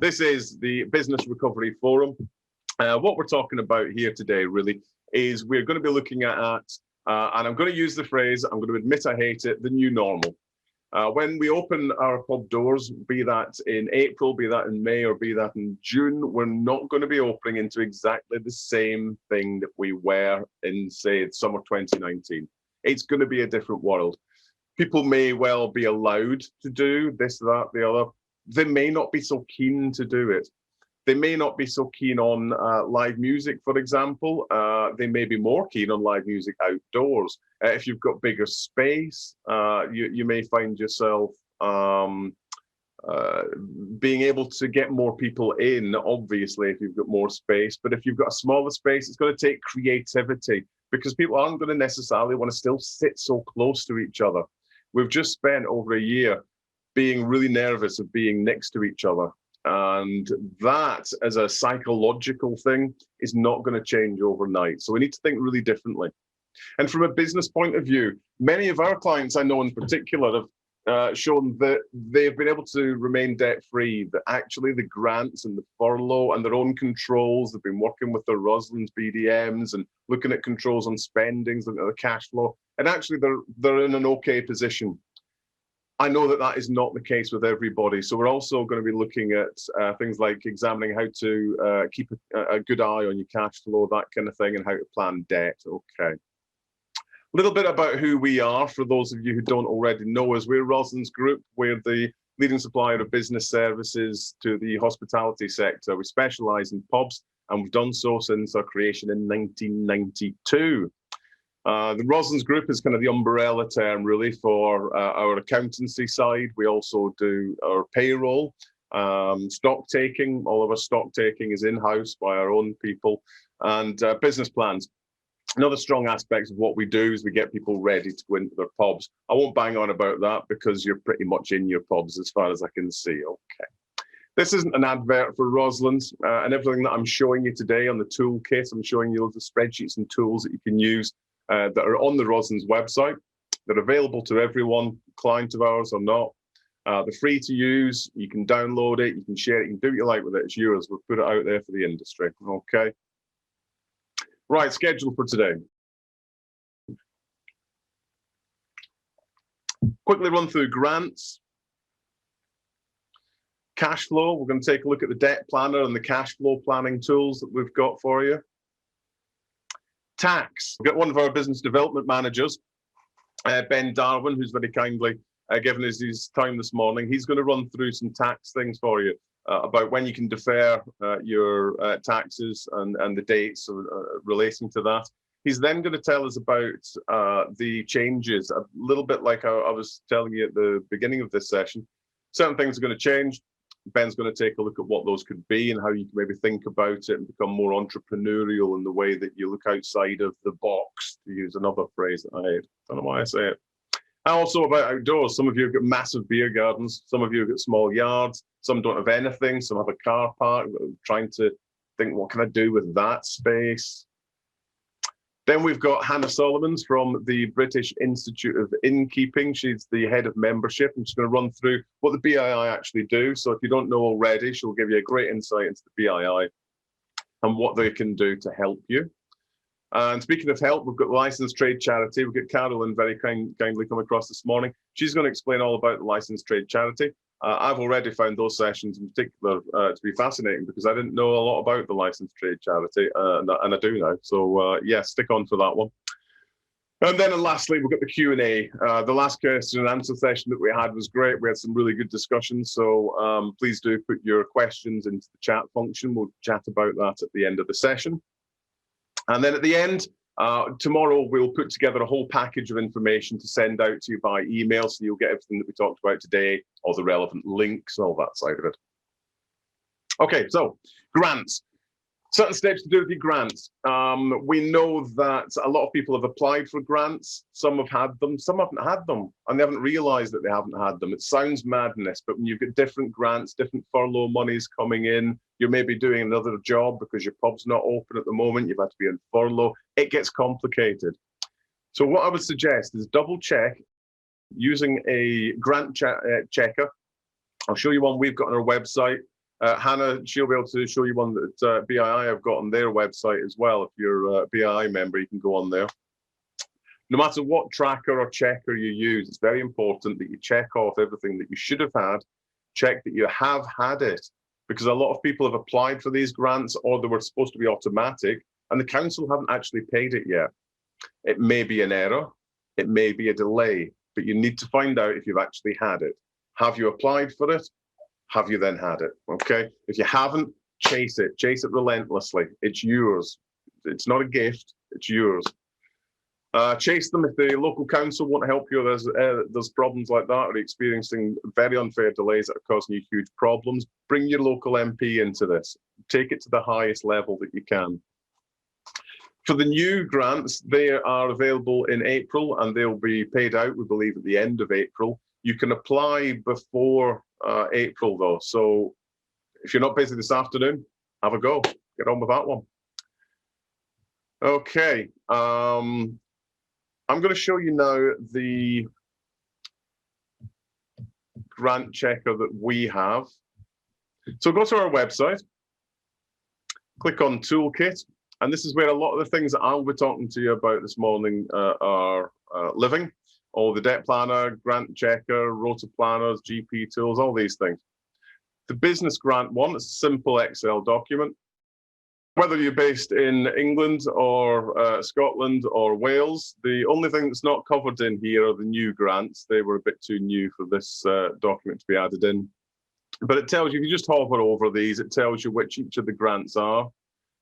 This is the Business Recovery Forum. What we're talking about here today really is we're going to be looking at, and I'm going to use the phrase, I'm going to admit I hate it, the new normal. When we open our pub doors, be that in April, be that in May, or be that in June, we're not going to be opening into exactly the same thing that we were in, say, summer 2019. It's going to be a different world. People may well be allowed to do this, that, the other. They may not be so keen to do it. They may not be so keen on live music, for example. They may be more keen on live music outdoors. If you've got bigger space, you may find yourself being able to get more people in, obviously, if you've got more space. But if you've got a smaller space, it's going to take creativity, because people aren't going to necessarily want to still sit so close to each other. We've just spent over a year being really nervous of being next to each other. And that, as a psychological thing, is not going to change overnight. So we need to think really differently. And from a business point of view, many of our clients I know in particular have shown that they've been able to remain debt-free, that actually the grants and the furlough and their own controls, they've been working with their Roslins BDMs and looking at controls on spendings, looking at the cash flow, and actually they're in an okay position. I know that that is not the case with everybody. So we're also going to be looking at things like examining how to keep a good eye on your cash flow, that kind of thing, and how to plan debt. Okay. A little bit about who we are, for those of you who don't already know us. We're Roslins Group. We're the leading supplier of business services to the hospitality sector. We specialize in pubs, and we've done so since our creation in 1992. The Roslins Group is kind of the umbrella term, really, for our accountancy side. We also do our payroll, stock taking. All of our stock taking is in-house by our own people, and business plans. Another strong aspect of what we do is we get people ready to go into their pubs. I won't bang on about that because you're pretty much in your pubs as far as I can see. Okay. This isn't an advert for Roslins, and everything that I'm showing you today on the toolkit, I'm showing you loads of spreadsheets and tools that you can use that are on the Roslins website. They're available to everyone, client of ours or not. They're free to use. You can download it, you can share it, you can do what you like with it. It's yours. We'll put it out there for the industry. Okay. Right, schedule for today. Quickly run through grants. Cash flow. We're going to take a look at the debt planner and the cash flow planning tools that we've got for you. Tax. We've got one of our business development managers, Ben Darwin, who's very kindly given us his time this morning. He's going to run through some tax things for you about when you can defer your taxes and the dates relating to that. He's then going to tell us about the changes, a little bit like I was telling you at the beginning of this session. Certain things are going to change. Ben's going to take a look at what those could be and how you can maybe think about it and become more entrepreneurial in the way that you look outside of the box, to use another phrase that I hate. Don't know why I say it. And also about outdoors. Some of you have got massive beer gardens. Some of you have got small yards. Some don't have anything. Some have a car park. Trying to think, what can I do with that space? Then we've got Hannah Solomons from the British Institute of Innkeeping. She's the head of membership, and she's going to run through what the BII actually do. So if you don't know already, she'll give you a great insight into the BII and what they can do to help you. And speaking of help, we've got the Licensed Trade Charity. We've got Carolyn very kindly come across this morning. She's going to explain all about the Licensed Trade Charity. I've already found those sessions in particular to be fascinating because I didn't know a lot about the Licensed Trade Charity, and I do now. So yeah, stick on for that one. And then lastly, we've got the Q&A. The last question and answer session that we had was great. We had some really good discussions. So please do put your questions into the chat function. We'll chat about that at the end of the session. And then at the end, tomorrow we'll put together a whole package of information to send out to you by email, so you'll get everything that we talked about today, all the relevant links, all that side of it. Okay, so grants. Certain steps to do with your grants. We know that a lot of people have applied for grants. Some have had them, some haven't had them, and they haven't realized that they haven't had them. It sounds madness, but when you've got different grants, different furlough monies coming in, you're maybe doing another job because your pub's not open at the moment, you've had to be in furlough, it gets complicated. So what I would suggest is double check using a grant checker. I'll show you one we've got on our website. Hannah, she'll be able to show you one that BII have got on their website as well. If you're a BII member, you can go on there. No matter what tracker or checker you use, it's very important that you check off everything that you should have had, check that you have had it, because a lot of people have applied for these grants or they were supposed to be automatic and the council haven't actually paid it yet. It may be an error, it may be a delay, but you need to find out if you've actually had it. Have you applied for it? Have you then had it? Okay. If you haven't, chase it relentlessly. It's yours. It's not a gift, it's yours. Chase them if the local council won't help you. There's problems like that, or experiencing very unfair delays that are causing you huge problems. Bring your local MP into this. Take it to the highest level that you can. For the new grants, they are available in April and they'll be paid out, we believe, at the end of April. You can apply before April though. So if you're not busy this afternoon, have a go. Get on with that one. Okay. I'm going to show you now the grant checker that we have. So go to our website, click on Toolkit, and this is where a lot of the things that I'll be talking to you about this morning are living. All the debt planner, grant checker, rota planners, GP tools, all these things. The business grant one is a simple Excel document. Whether you're based in England or Scotland or Wales, the only thing that's not covered in here are the new grants. They were a bit too new for this document to be added in. But it tells you, if you just hover over these, it tells you which each of the grants are.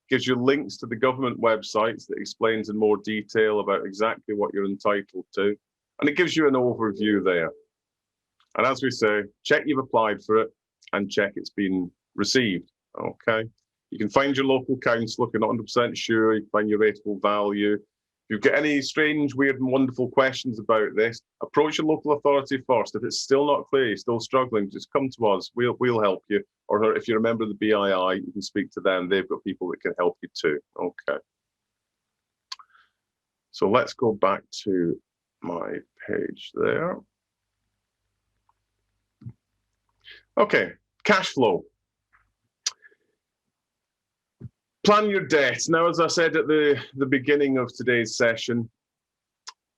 Gives you links to the government websites that explains in more detail about exactly what you're entitled to. And it gives you an overview there. And as we say, check you've applied for it and check it's been received. Okay. You can find your local council if you're not 100% sure. You can find your rateable value. If you've got any strange, weird, and wonderful questions about this, approach your local authority first. If it's still not clear, you're still struggling, just come to us. We'll help you. Or if you're a member of the BII, you can speak to them. They've got people that can help you too. Okay. So let's go back to my page there. Okay, cash flow. Plan your debt. Now, as I said at the beginning of today's session,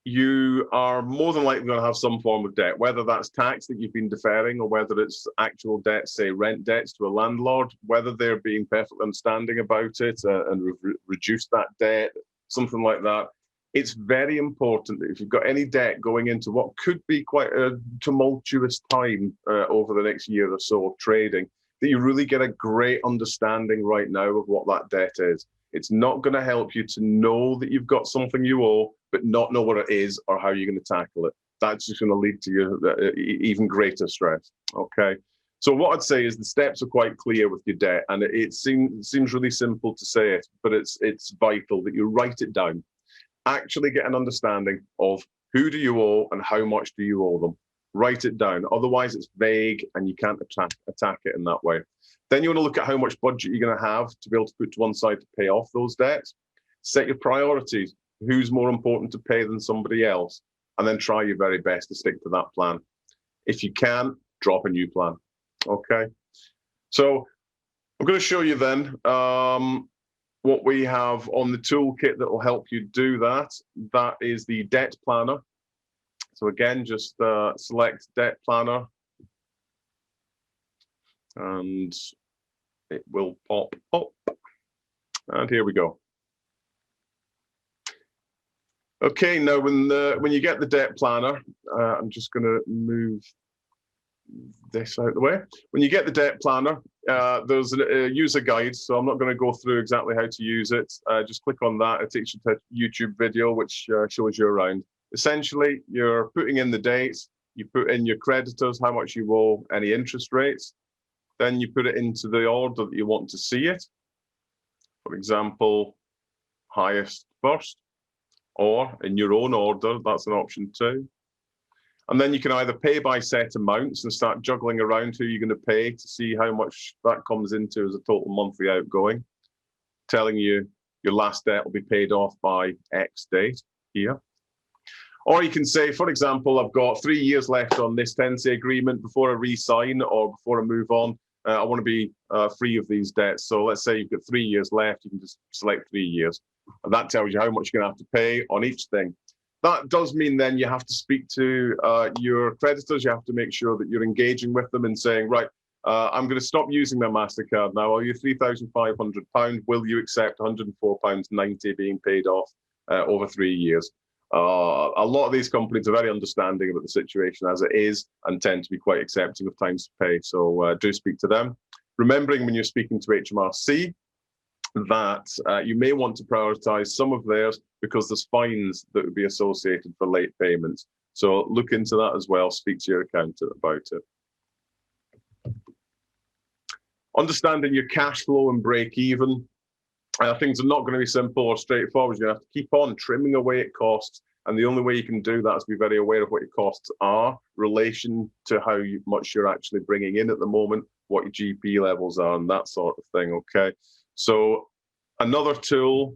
you are more than likely going to have some form of debt, whether that's tax that you've been deferring or whether it's actual debt, say rent debts to a landlord, whether they're being perfectly understanding about it and reduce that debt, something like that. It's very important that if you've got any debt going into what could be quite a tumultuous time over the next year or so of trading, that you really get a great understanding right now of what that debt is. It's not going to help you to know that you've got something you owe, but not know what it is or how you're going to tackle it. That's just going to lead to you even greater stress. Okay. So what I'd say is the steps are quite clear with your debt, and it seems really simple to say it, but it's vital that you write it down. Actually get an understanding of who do you owe and how much do you owe them. Write it down. Otherwise, it's vague and you can't attack it in that way. Then you want to look at how much budget you're going to have to be able to put to one side to pay off those debts. Set your priorities. Who's more important to pay than somebody else? And then try your very best to stick to that plan. If you can, drop a new plan. Okay. So I'm going to show you then what we have on the toolkit that will help you do that. That is the debt planner. So again, just select debt planner and it will pop up. And here we go. Okay, now when you get the debt planner, I'm just going to move this out of the way. When you get the debt planner, there's a user guide, so I'm not going to go through exactly how to use it. Just click on that. It takes you to a YouTube video which shows you around. Essentially, you're putting in the dates, you put in your creditors, how much you owe, any interest rates, then you put it into the order that you want to see it. For example, highest first, or in your own order, that's an option too. And then you can either pay by set amounts and start juggling around who you're going to pay to see how much that comes into as a total monthly outgoing, telling you your last debt will be paid off by X date here. Or you can say, for example, I've got 3 years left on this tenancy agreement before I re-sign or before I move on. I want to be free of these debts. So let's say you've got 3 years left, you can just select 3 years. And that tells you how much you're going to have to pay on each thing. That does mean then you have to speak to your creditors. You have to make sure that you're engaging with them and saying, right, I'm going to stop using my MasterCard now. I'll use £3,500. Will you accept £104.90 being paid off over 3 years? A lot of these companies are very understanding about the situation as it is and tend to be quite accepting of times to pay. So do speak to them. Remembering when you're speaking to HMRC that you may want to prioritize some of theirs because there's fines that would be associated for late payments. So look into that as well. Speak to your accountant about it. Understanding your cash flow and break even. Things are not going to be simple or straightforward. You're going to have to keep on trimming away at costs. And the only way you can do that is be very aware of what your costs are, relation to how much you're actually bringing in at the moment, what your GP levels are, and that sort of thing, okay? So another tool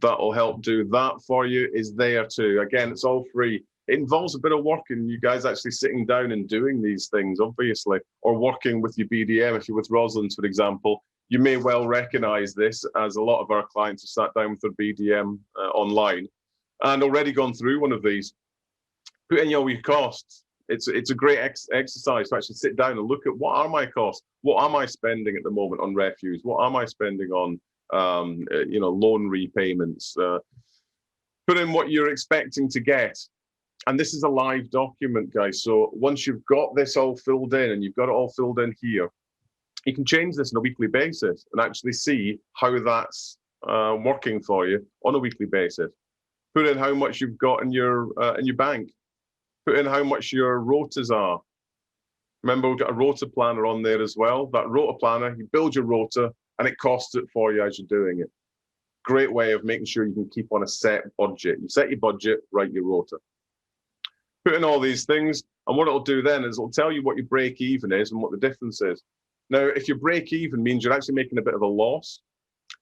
that will help do that for you is there too. Again, it's all free. It involves a bit of work and you guys actually sitting down and doing these things, obviously, or working with your BDM. If you're with Roslyn's, for example, you may well recognize this as a lot of our clients have sat down with their BDM online and already gone through one of these. Put in your costs. It's a great exercise to actually sit down and look at what are my costs? What am I spending at the moment on refuse? What am I spending on loan repayments? Put in what you're expecting to get. And this is a live document, guys. So once you've got this all filled in and you've got it all filled in here, you can change this on a weekly basis and actually see how that's working for you on a weekly basis. Put in how much you've got in your bank. Put in how much your rotas are. Remember, we've got a rota planner on there as well. That rota planner, you build your rota and it costs it for you as you're doing it. Great way of making sure you can keep on a set budget. You set your budget, write your rota. Put in all these things, and what it'll do then is it'll tell you what your break even is and what the difference is. Now, if your break even means you're actually making a bit of a loss,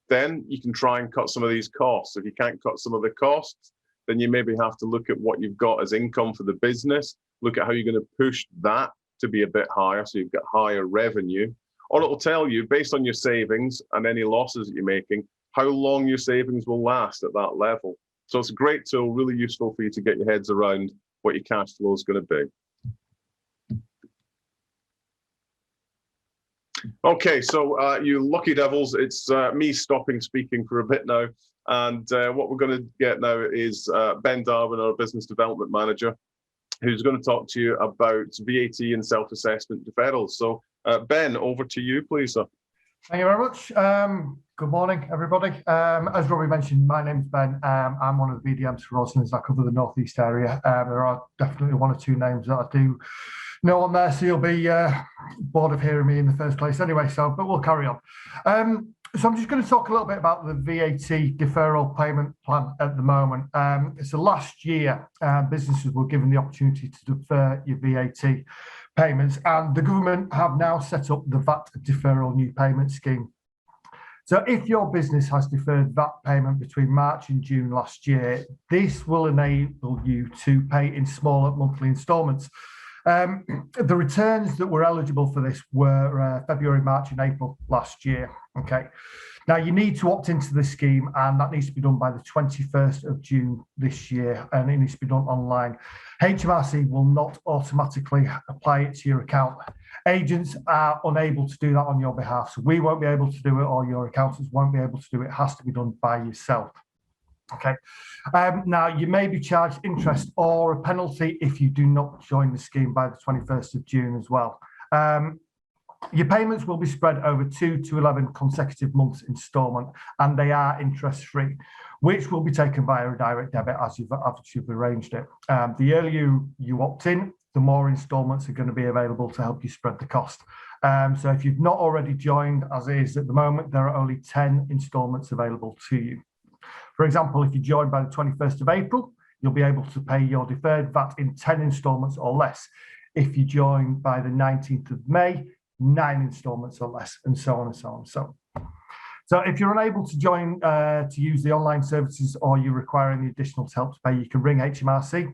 then you can try and cut some of these costs. If you can't cut some of the costs, then you maybe have to look at what you've got as income for the business, look at how you're going to push that to be a bit higher so you've got higher revenue. Or it'll tell you, based on your savings and any losses that you're making, how long your savings will last at that level. So it's a great tool, really useful for you to get your heads around what your cash flow is going to be. Okay, so you lucky devils, it's me stopping speaking for a bit now. And what we're going to get now is Ben Darwin, our business development manager, who's going to talk to you about VAT and self-assessment deferrals. So Ben, over to you, please, sir. Thank you very much. Good morning, everybody. As Robbie mentioned, my name's Ben. I'm one of the BDMs for Roslyn's. I cover the Northeast area. There are definitely one or two names that I do know on there, so you'll be bored of hearing me in the first place anyway, but we'll carry on. So I'm just going to talk a little bit about the VAT deferral payment plan at the moment. So last year, businesses were given the opportunity to defer your VAT payments, and the government have now set up the VAT deferral new payment scheme. So if your business has deferred VAT payment between March and June last year, this will enable you to pay in smaller monthly instalments. The returns that were eligible for this were February, March and April last year. Okay. Now you need to opt into this scheme, and that needs to be done by the 21st of June this year, and it needs to be done online. HMRC will not automatically apply it to your account. Agents are unable to do that on your behalf. So we won't be able to do it, or your accountants won't be able to do it. It has to be done by yourself. Okay. Now, you may be charged interest or a penalty if you do not join the scheme by the 21st of June as well. Your payments will be spread over 2 to 11 consecutive months instalment, and they are interest-free, which will be taken via a direct debit as you've arranged it. The earlier you opt in, the more instalments are going to be available to help you spread the cost. So if you've not already joined, as is at the moment, there are only 10 instalments available to you. For example, if you join by the 21st of April, you'll be able to pay your deferred VAT in 10 instalments or less. If you join by the 19th of May, 9 instalments or less, and so on and so on. So if you're unable to join to use the online services, or you require any additional help to pay, you can ring HMRC,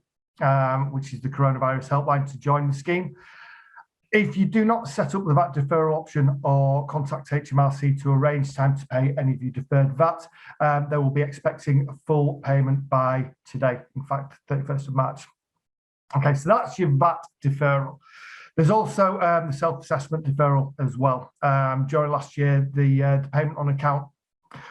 which is the coronavirus helpline, to join the scheme. If you do not set up the VAT deferral option or contact HMRC to arrange time to pay any of your deferred VAT, they will be expecting a full payment by today, in fact, 31st of March. Okay, so that's your VAT deferral. There's also the self-assessment deferral as well. During last year, the payment on account,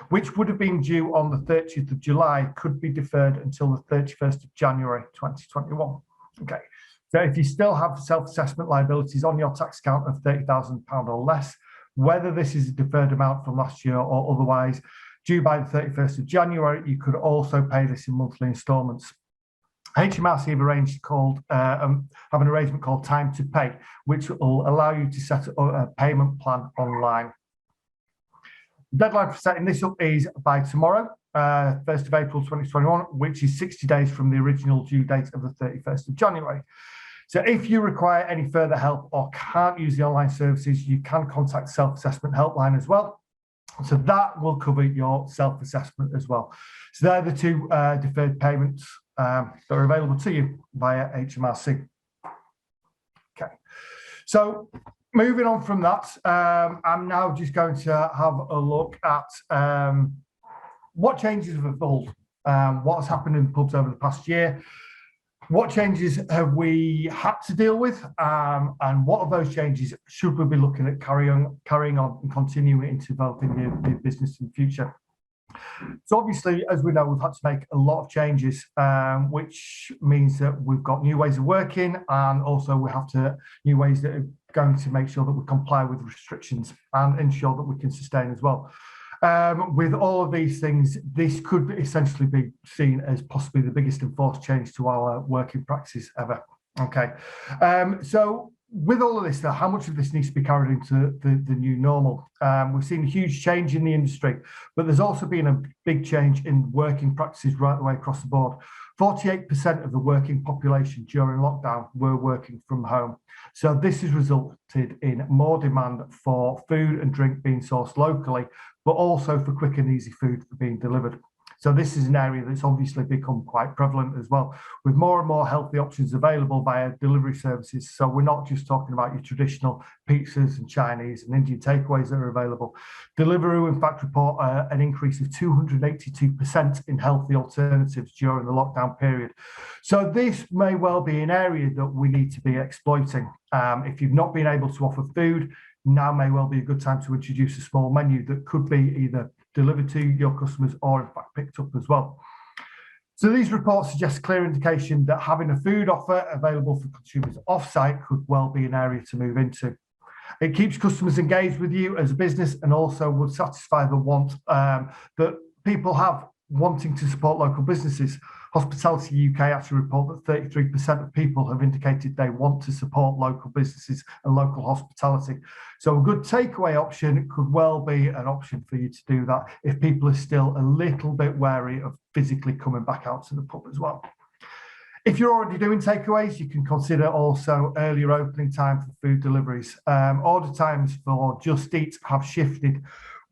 which would have been due on the 30th of July, could be deferred until the 31st of January 2021. Okay. So if you still have self-assessment liabilities on your tax account of £30,000 or less, whether this is a deferred amount from last year or otherwise, due by the 31st of January, you could also pay this in monthly instalments. HMRC have an arrangement called Time to Pay, which will allow you to set up a payment plan online. The deadline for setting this up is by tomorrow, 1st of April 2021, which is 60 days from the original due date of the 31st of January. So if you require any further help or can't use the online services, you can contact Self-Assessment Helpline as well. So that will cover your self-assessment as well. So they're the two deferred payments that are available to you via HMRC. Okay, so moving on from that, I'm now just going to have a look at what changes have evolved, what has happened in pubs over the past year, what changes have we had to deal with, and what of those changes should we be looking at carrying on and continuing into developing the business in the future. So obviously, as we know, we've had to make a lot of changes, which means that we've got new ways of working, and also we have new ways that are going to make sure that we comply with restrictions and ensure that we can sustain as well. With all of these things, this could essentially be seen as possibly the biggest enforced change to our working practices ever. Okay, so with all of this, though, how much of this needs to be carried into the new normal? We've seen a huge change in the industry, but there's also been a big change in working practices right the way across the board. 48% of the working population during lockdown were working from home. So this has resulted in more demand for food and drink being sourced locally, but also for quick and easy food being delivered. So this is an area that's obviously become quite prevalent as well, with more and more healthy options available via delivery services. So we're not just talking about your traditional pizzas and Chinese and Indian takeaways that are available. Deliveroo, in fact, report an increase of 282% in healthy alternatives during the lockdown period. So this may well be an area that we need to be exploiting. If you've not been able to offer food, now may well be a good time to introduce a small menu that could be either delivered to your customers or in fact picked up as well. So these reports suggest clear indication that having a food offer available for consumers off-site could well be an area to move into. It keeps customers engaged with you as a business and also would satisfy the want that people have wanting to support local businesses. Hospitality UK actually report that 33% of people have indicated they want to support local businesses and local hospitality. So a good takeaway option could well be an option for you to do that if people are still a little bit wary of physically coming back out to the pub as well. If you're already doing takeaways, you can consider also earlier opening time for food deliveries. Order times for Just Eat have shifted,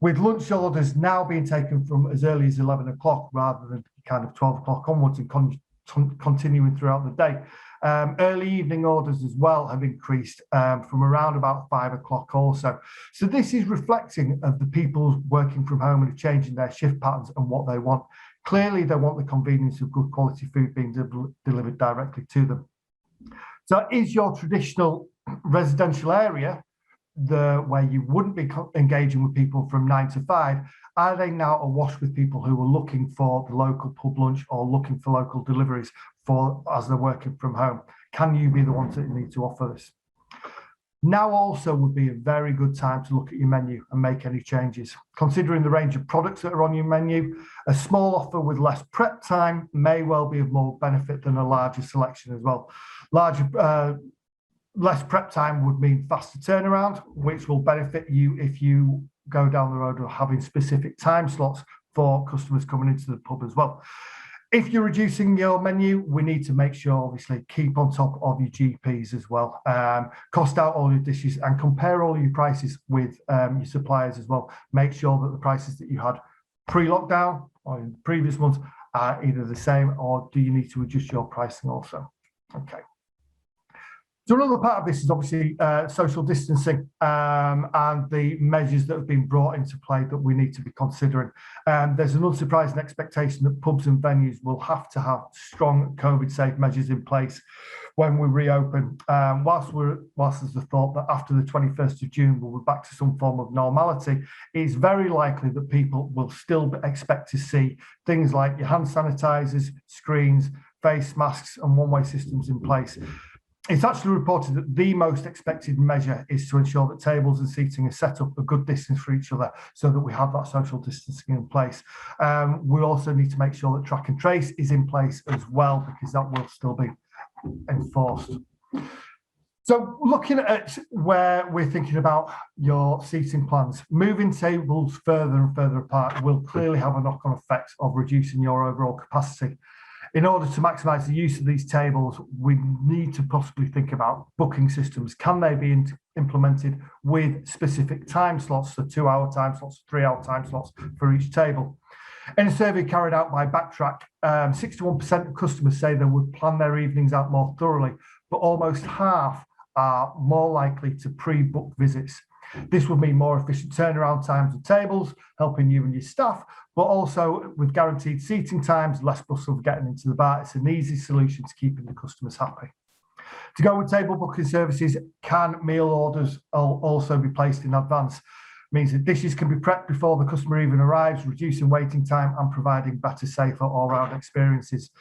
with lunch orders now being taken from as early as 11 o'clock rather than kind of 12 o'clock onwards and continuing throughout the day. Early evening orders as well have increased from around about 5 o'clock also. So this is reflecting of the people working from home and changing their shift patterns and what they want. Clearly, they want the convenience of good quality food being delivered directly to them. So is your traditional residential area where you wouldn't be engaging with people from 9 to 5, are they now awash with people who are looking for the local pub lunch or looking for local deliveries as they're working from home? Can you be the ones that need to offer this? Now also would be a very good time to look at your menu and make any changes. Considering the range of products that are on your menu, a small offer with less prep time may well be of more benefit than a larger selection as well. Less prep time would mean faster turnaround, which will benefit you if you go down the road of having specific time slots for customers coming into the pub as well. If you're reducing your menu, we need to make sure, obviously, keep on top of your GPs as well. Cost out all your dishes and compare all your prices with your suppliers as well. Make sure that the prices that you had pre-lockdown or in previous months are either the same, or do you need to adjust your pricing also? Okay. So another part of this is obviously social distancing and the measures that have been brought into play that we need to be considering. There's an unsurprising expectation that pubs and venues will have to have strong COVID-safe measures in place when we reopen. Whilst there's the thought that after the 21st of June we'll be back to some form of normality, it's very likely that people will still expect to see things like your hand sanitizers, screens, face masks and one-way systems in place. It's actually reported that the most expected measure is to ensure that tables and seating are set up a good distance for each other so that we have that social distancing in place. We also need to make sure that track and trace is in place as well, because that will still be enforced. So looking at where we're thinking about your seating plans, moving tables further and further apart will clearly have a knock-on effect of reducing your overall capacity. In order to maximise the use of these tables, we need to possibly think about booking systems. Can they be implemented with specific time slots, so 2-hour time slots, 3-hour time slots for each table? In a survey carried out by Backtrack, 61% of customers say they would plan their evenings out more thoroughly, but almost half are more likely to pre-book visits. This would mean more efficient turnaround times of tables, helping you and your staff, but also with guaranteed seating times, less bustle of getting into the bar. It's an easy solution to keeping the customers happy. To go with table booking services, can meal orders also be placed in advance? Means that dishes can be prepped before the customer even arrives, reducing waiting time and providing better, safer all-round experiences.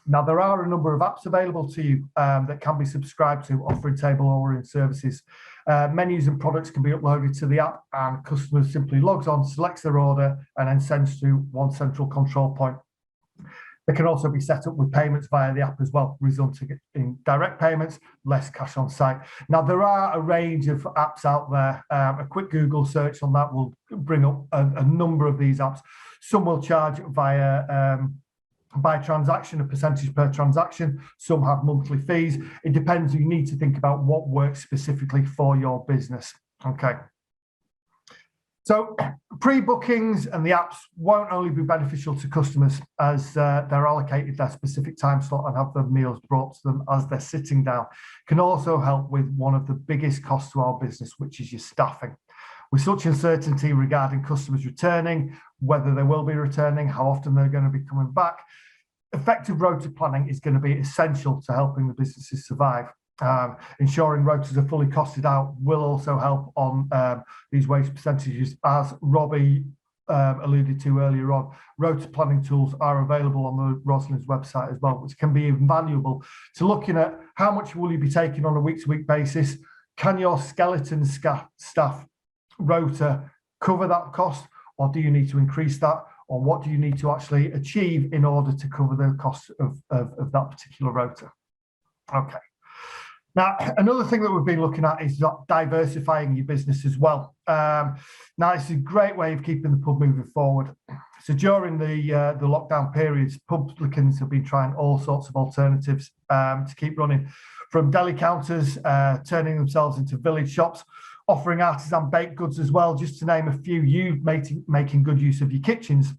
Now, there are a number of apps available to you that can be subscribed to, offering table ordering services. Menus and products can be uploaded to the app, and customers simply logs on, selects their order, and then sends to one central control point. They can also be set up with payments via the app as well, resulting in direct payments, less cash on site. Now, there are a range of apps out there. A quick Google search on that will bring up a number of these apps. Some will charge via by transaction, a percentage per transaction. Some have monthly fees. It depends. You need to think about what works specifically for your business. Okay. So pre-bookings and the apps won't only be beneficial to customers as they're allocated their specific time slot and have their meals brought to them as they're sitting down. Can also help with one of the biggest costs to our business, which is your staffing. With such uncertainty regarding customers returning, whether they will be returning, how often they're going to be coming back, effective rota planning is going to be essential to helping the businesses survive. Ensuring rotas are fully costed out will also help on these waste percentages. As Robbie alluded to earlier on, rota planning tools are available on the Roslyn's website as well, which can be invaluable to looking at how much will you be taking on a week-to-week basis. Can your skeleton staff rota cover that cost, or do you need to increase that? Or what do you need to actually achieve in order to cover the cost of that particular rota? Okay. Now, another thing that we've been looking at is diversifying your business as well. Now, it's a great way of keeping the pub moving forward. So during the lockdown periods, publicans have been trying all sorts of alternatives to keep running, from deli counters, turning themselves into village shops, offering artisan baked goods as well, just to name a few. You making good use of your kitchens.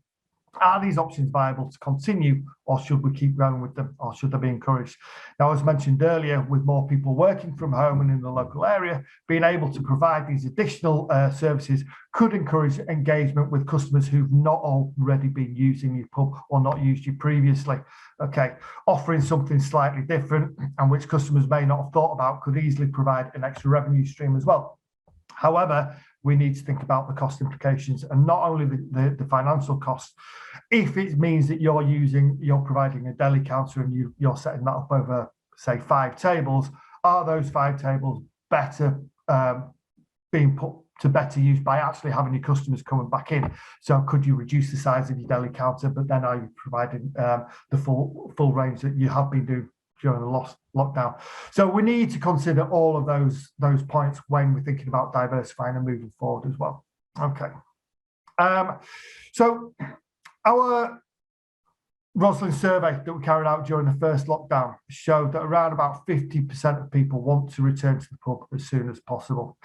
Are these options viable to continue, or should we keep going with them, or should they be encouraged? Now, as mentioned earlier, with more people working from home and in the local area, being able to provide these additional services could encourage engagement with customers who've not already been using your pub or not used you previously. Okay, offering something slightly different and which customers may not have thought about could easily provide an extra revenue stream as well. However, we need to think about the cost implications, and not only the financial costs. If it means that you're providing a deli counter and you're setting that up over, say, 5 tables, are those 5 tables better being put to better use by actually having your customers coming back in? So could you reduce the size of your deli counter, but then are you providing the full range that you have been doing during the lockdown? So we need to consider all of those points when we're thinking about diversifying and moving forward as well. Okay. So our Roslyn's survey that we carried out during the first lockdown showed that around about 50% of people want to return to the pub as soon as possible.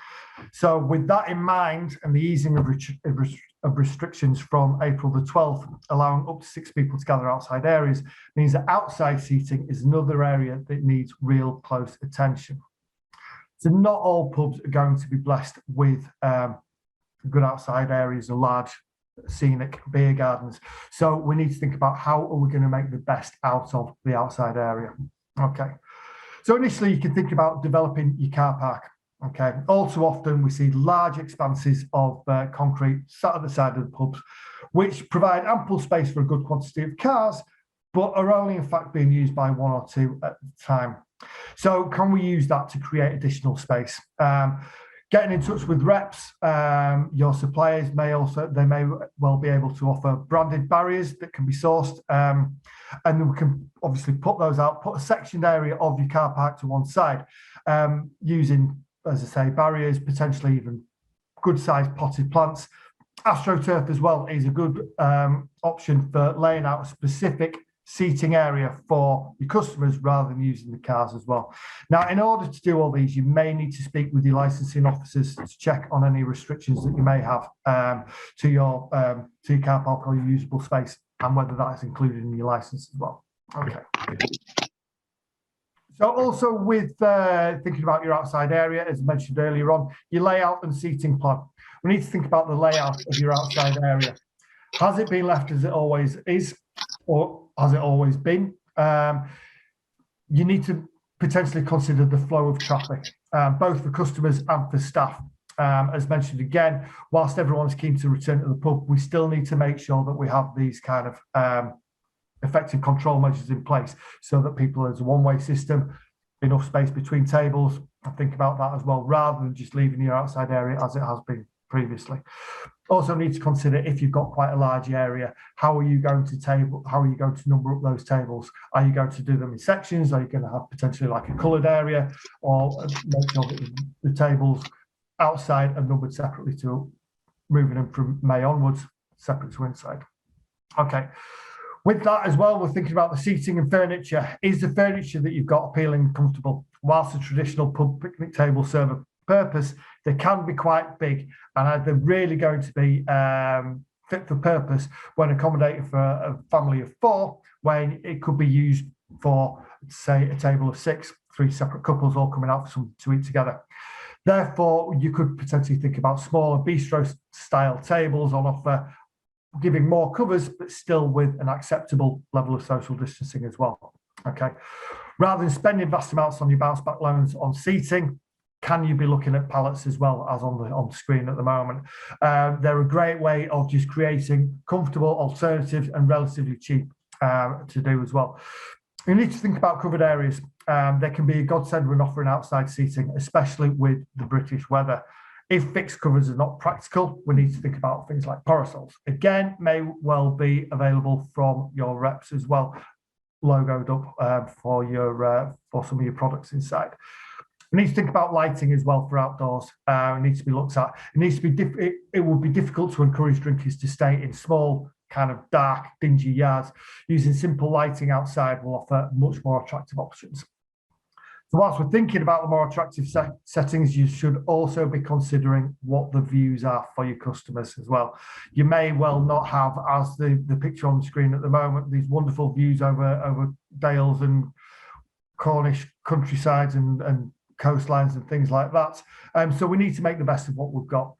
So with that in mind, and the easing of restrictions from April the 12th, allowing up to 6 people to gather outside areas, means that outside seating is another area that needs real close attention. So not all pubs are going to be blessed with good outside areas and large scenic beer gardens. So we need to think about how are we going to make the best out of the outside area. Okay. So initially you can think about developing your car park. Okay. All too often we see large expanses of concrete sat at the side of the pubs, which provide ample space for a good quantity of cars, but are only in fact being used by 1 or 2 at a time. So can we use that to create additional space? Getting in touch with reps, your suppliers may well be able to offer branded barriers that can be sourced, and then we can obviously put those out, put a sectioned area of your car park to one side, using, as I say, barriers, potentially even good sized potted plants. AstroTurf as well is a good option for laying out a specific seating area for your customers rather than using the cars as well. Now, in order to do all these, you may need to speak with your licensing officers to check on any restrictions that you may have to your car park or your usable space, and whether that is included in your license as well. Okay. So also with thinking about your outside area, as mentioned earlier on, your layout and seating plan. We need to think about the layout of your outside area. Has it been left as it always is, or has it always been? You need to potentially consider the flow of traffic, both for customers and for staff. As mentioned again, whilst everyone's keen to return to the pub, we still need to make sure that we have these kind of effective control measures in place so that people, as a one-way system, enough space between tables, and think about that as well, rather than just leaving your outside area as it has been previously. Also need to consider, if you've got quite a large area, how are you going to number up those tables? Are you going to do them in sections? Are you going to have potentially like a coloured area, or make sure that the tables outside are numbered separately to moving them from May onwards, separate to inside? Okay. With that as well, we're thinking about the seating and furniture. Is the furniture that you've got appealing and comfortable? Whilst the traditional pub picnic tables serve a purpose, they can be quite big, and they're really going to be fit for purpose when accommodating for a family of 4, when it could be used for, say, a table of 6, 3 separate couples all coming out for something to eat together. Therefore, you could potentially think about smaller bistro-style tables on offer, giving more covers, but still with an acceptable level of social distancing as well. Okay. Rather than spending vast amounts on your bounce back loans on seating, can you be looking at pallets as well as on the screen at the moment? They're a great way of just creating comfortable alternatives and relatively cheap to do as well. You need to think about covered areas. They can be a godsend when offering outside seating, especially with the British weather. If fixed covers are not practical, we need to think about things like parasols. Again, may well be available from your reps as well, logoed up for some of your products inside. We need to think about lighting as well for outdoors. It needs to be looked at. It needs to be it will be difficult to encourage drinkers to stay in small, kind of dark, dingy yards. Using simple lighting outside will offer much more attractive options. So whilst we're thinking about the more attractive settings, you should also be considering what the views are for your customers as well. You may well not have, as the picture on the screen at the moment, these wonderful views over Dales and Cornish countrysides and coastlines and things like that. So we need to make the best of what we've got.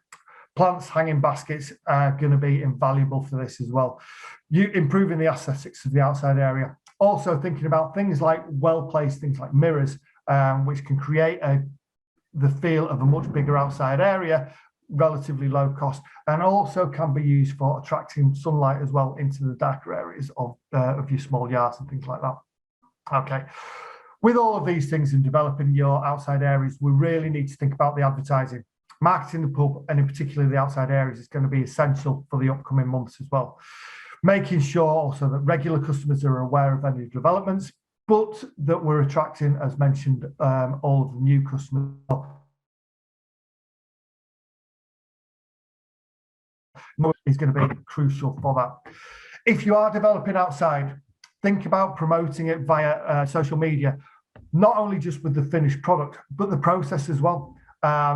Plants, hanging baskets are going to be invaluable for this as well. Improving the aesthetics of the outside area. Also thinking about things like well-placed things like mirrors, which can create the feel of a much bigger outside area, relatively low cost, and also can be used for attracting sunlight as well into the darker areas of your small yards and things like that. Okay. With all of these things in developing your outside areas, we really need to think about the advertising. Marketing the pub, and in particular the outside areas, is going to be essential for the upcoming months as well. Making sure also that regular customers are aware of any developments, but that we're attracting, as mentioned, all of the new customers is going to be crucial for that. If you are developing outside, think about promoting it via social media, not only just with the finished product, but the process as well.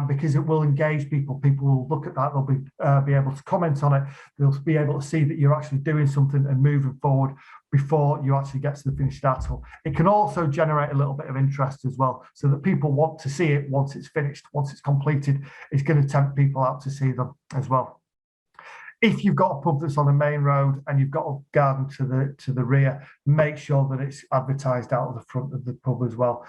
Because it will engage people. People will look at that. They'll be able to comment on it. They'll be able to see that you're actually doing something and moving forward before you actually get to the finished article. It can also generate a little bit of interest as well, so that people want to see it once it's finished, once it's completed. It's going to tempt people out to see them as well. If you've got a pub that's on a main road and you've got a garden to the rear, make sure that it's advertised out of the front of the pub as well.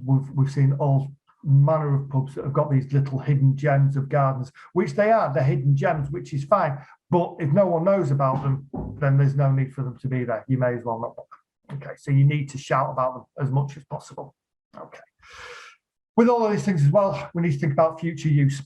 We've seen all manner of pubs that have got these little hidden gems of gardens, which they're hidden gems, which is fine. But if no one knows about them, then there's no need for them to be there. You may as well not. Okay, so you need to shout about them as much as possible. Okay. With all of these things as well, we need to think about future use.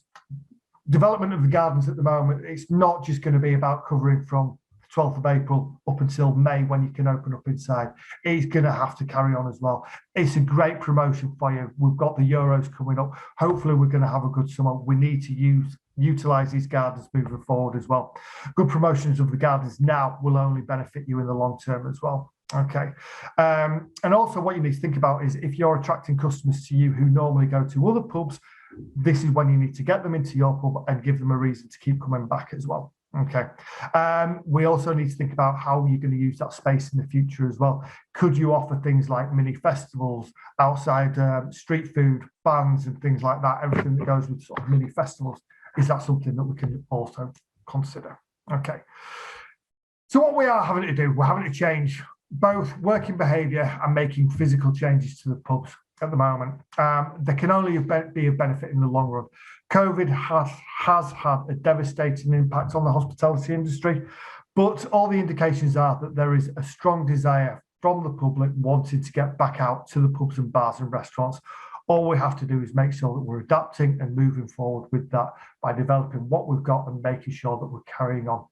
Development of the gardens at the moment, it's not just going to be about covering from 12th of April up until May when you can open up inside. It's going to have to carry on as well. It's a great promotion for you. We've got the Euros coming up. Hopefully we're going to have a good summer. We need to utilise these gardens moving forward as well. Good promotions of the gardens now will only benefit you in the long term as well. Okay. And also what you need to think about is if you're attracting customers to you who normally go to other pubs, this is when you need to get them into your pub and give them a reason to keep coming back as well. Okay. We also need to think about how you're going to use that space in the future as well. Could you offer things like mini festivals, outside street food, bands and things like that, everything that goes with sort of mini festivals? Is that something that we can also consider? Okay. So what we are having to do, we're having to change both working behaviour and making physical changes to the pubs at the moment. They can only be of benefit in the long run. COVID has had a devastating impact on the hospitality industry, but all the indications are that there is a strong desire from the public wanting to get back out to the pubs and bars and restaurants. All we have to do is make sure that we're adapting and moving forward with that by developing what we've got and making sure that we're carrying on,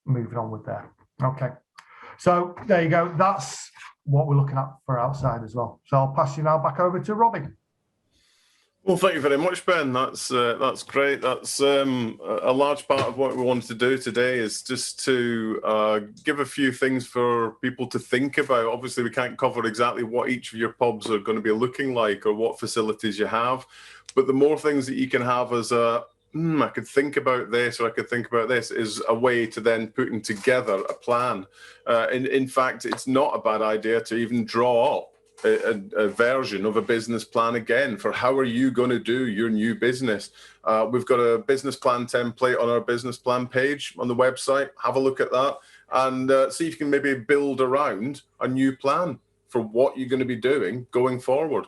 moving on with that. Okay, so there you go. That's what we're looking at for outside as well. So I'll pass you now back over to Robbie. Well, thank you very much, Ben. That's great. That's a large part of what we wanted to do today is just to give a few things for people to think about. Obviously, we can't cover exactly what each of your pubs are going to be looking like or what facilities you have, but the more things that you can have as a I could think about this or I could think about this is a way to then putting together a plan. In fact, it's not a bad idea to even draw up a version of a business plan again for how are you going to do your new business. We've got a business plan template on our business plan page on the website. Have a look at that and see if you can maybe build around a new plan for what you're going to be doing going forward.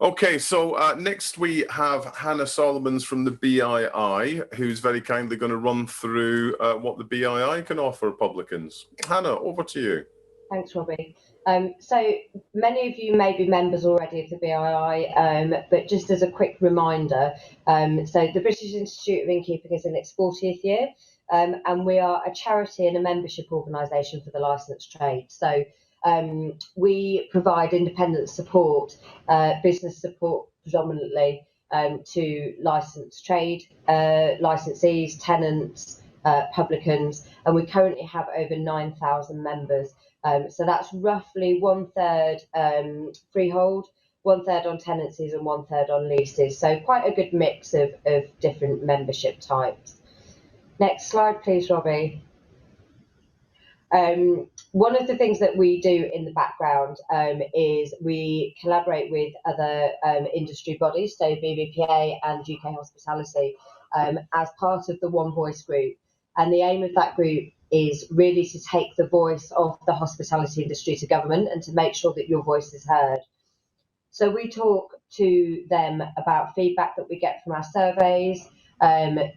Okay, so next we have Hannah Solomons from the BII, who's very kindly going to run through what the BII can offer publicans. Hannah, over to you. Thanks, Robbie. So many of you may be members already of the BII, but just as a quick reminder, so the British Institute of Innkeeping is in its 40th year, and we are a charity and a membership organisation for the licensed trade. So we provide independent support, business support predominantly to licensed trade, licensees, tenants, publicans, and we currently have over 9,000 members. So that's roughly 1/3 freehold, 1/3 on tenancies and 1/3 on leases. So quite a good mix of different membership types. Next slide, please, Robbie. One of the things that we do in the background is we collaborate with other industry bodies, so BBPA and UK Hospitality, as part of the One Voice group. And the aim of that group is really to take the voice of the hospitality industry to government and to make sure that your voice is heard. So we talk to them about feedback that we get from our surveys,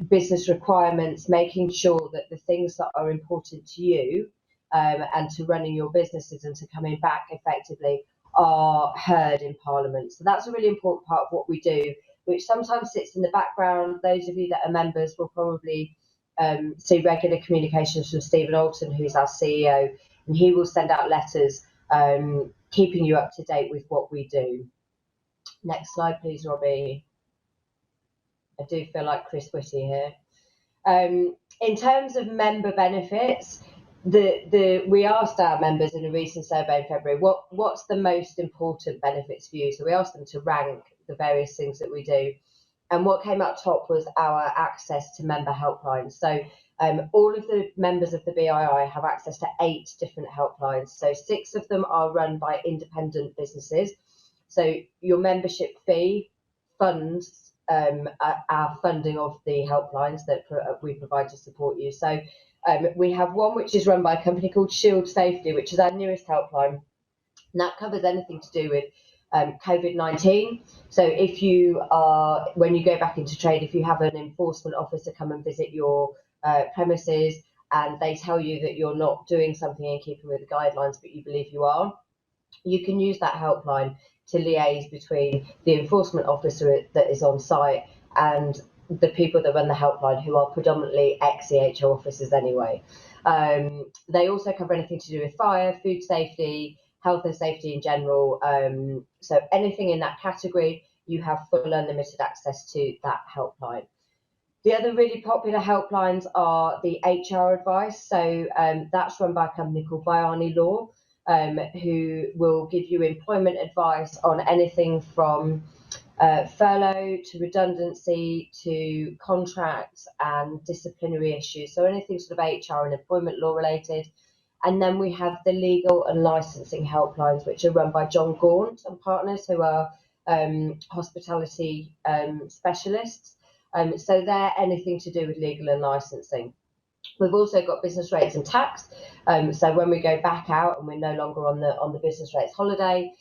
business requirements, making sure that the things that are important to you and to running your businesses and to coming back effectively are heard in Parliament. So that's a really important part of what we do, which sometimes sits in the background. Those of you that are members will probably see regular communications from Stephen Alton, who's our CEO, and he will send out letters keeping you up to date with what we do. Next slide, please, Robbie. I do feel like Chris Whitty here. In terms of member benefits, we asked our members in a recent survey in February what's the most important benefits for you. So we asked them to rank the various things that we do, and what came up top was our access to member helplines. So all of the members of the BII have access to 8 different helplines. So 6 of them are run by independent businesses. So your membership fee funds our funding of the helplines that we provide to support you. So we have one which is run by a company called Shield Safety, which is our newest helpline. And that covers anything to do with COVID-19. So if you are, when you go back into trade, if you have an enforcement officer come and visit your premises and they tell you that you're not doing something in keeping with the guidelines, but you believe you are, you can use that helpline to liaise between the enforcement officer that is on site and the people that run the helpline, who are predominantly ex-EHO officers anyway. They also cover anything to do with fire, food safety, health and safety in general. So anything in that category, you have full unlimited access to that helpline. The other really popular helplines are the HR advice. So that's run by a company called Bayani Law, who will give you employment advice on anything from furlough to redundancy to contracts and disciplinary issues. So anything sort of HR and employment law related. And then we have the legal and licensing helplines, which are run by John Gaunt and partners, who are hospitality specialists. So they're anything to do with legal and licensing. We've also got business rates and tax. So when we go back out and we're no longer on the business rates holiday,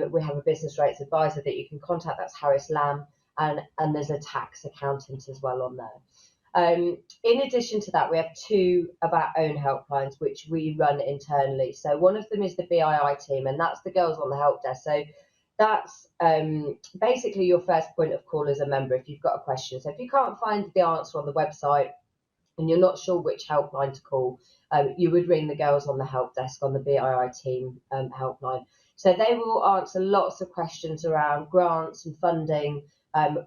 we have a business rates advisor that you can contact. That's Harris Lamb, and there's a tax accountant as well on there. In addition to that, we have 2 of our own helplines which we run internally. So one of them is the BII team, and that's the girls on the help desk. So that's basically your first point of call as a member if you've got a question. So if you can't find the answer on the website and you're not sure which helpline to call, you would ring the girls on the help desk on the BII team helpline. So they will answer lots of questions around grants and funding.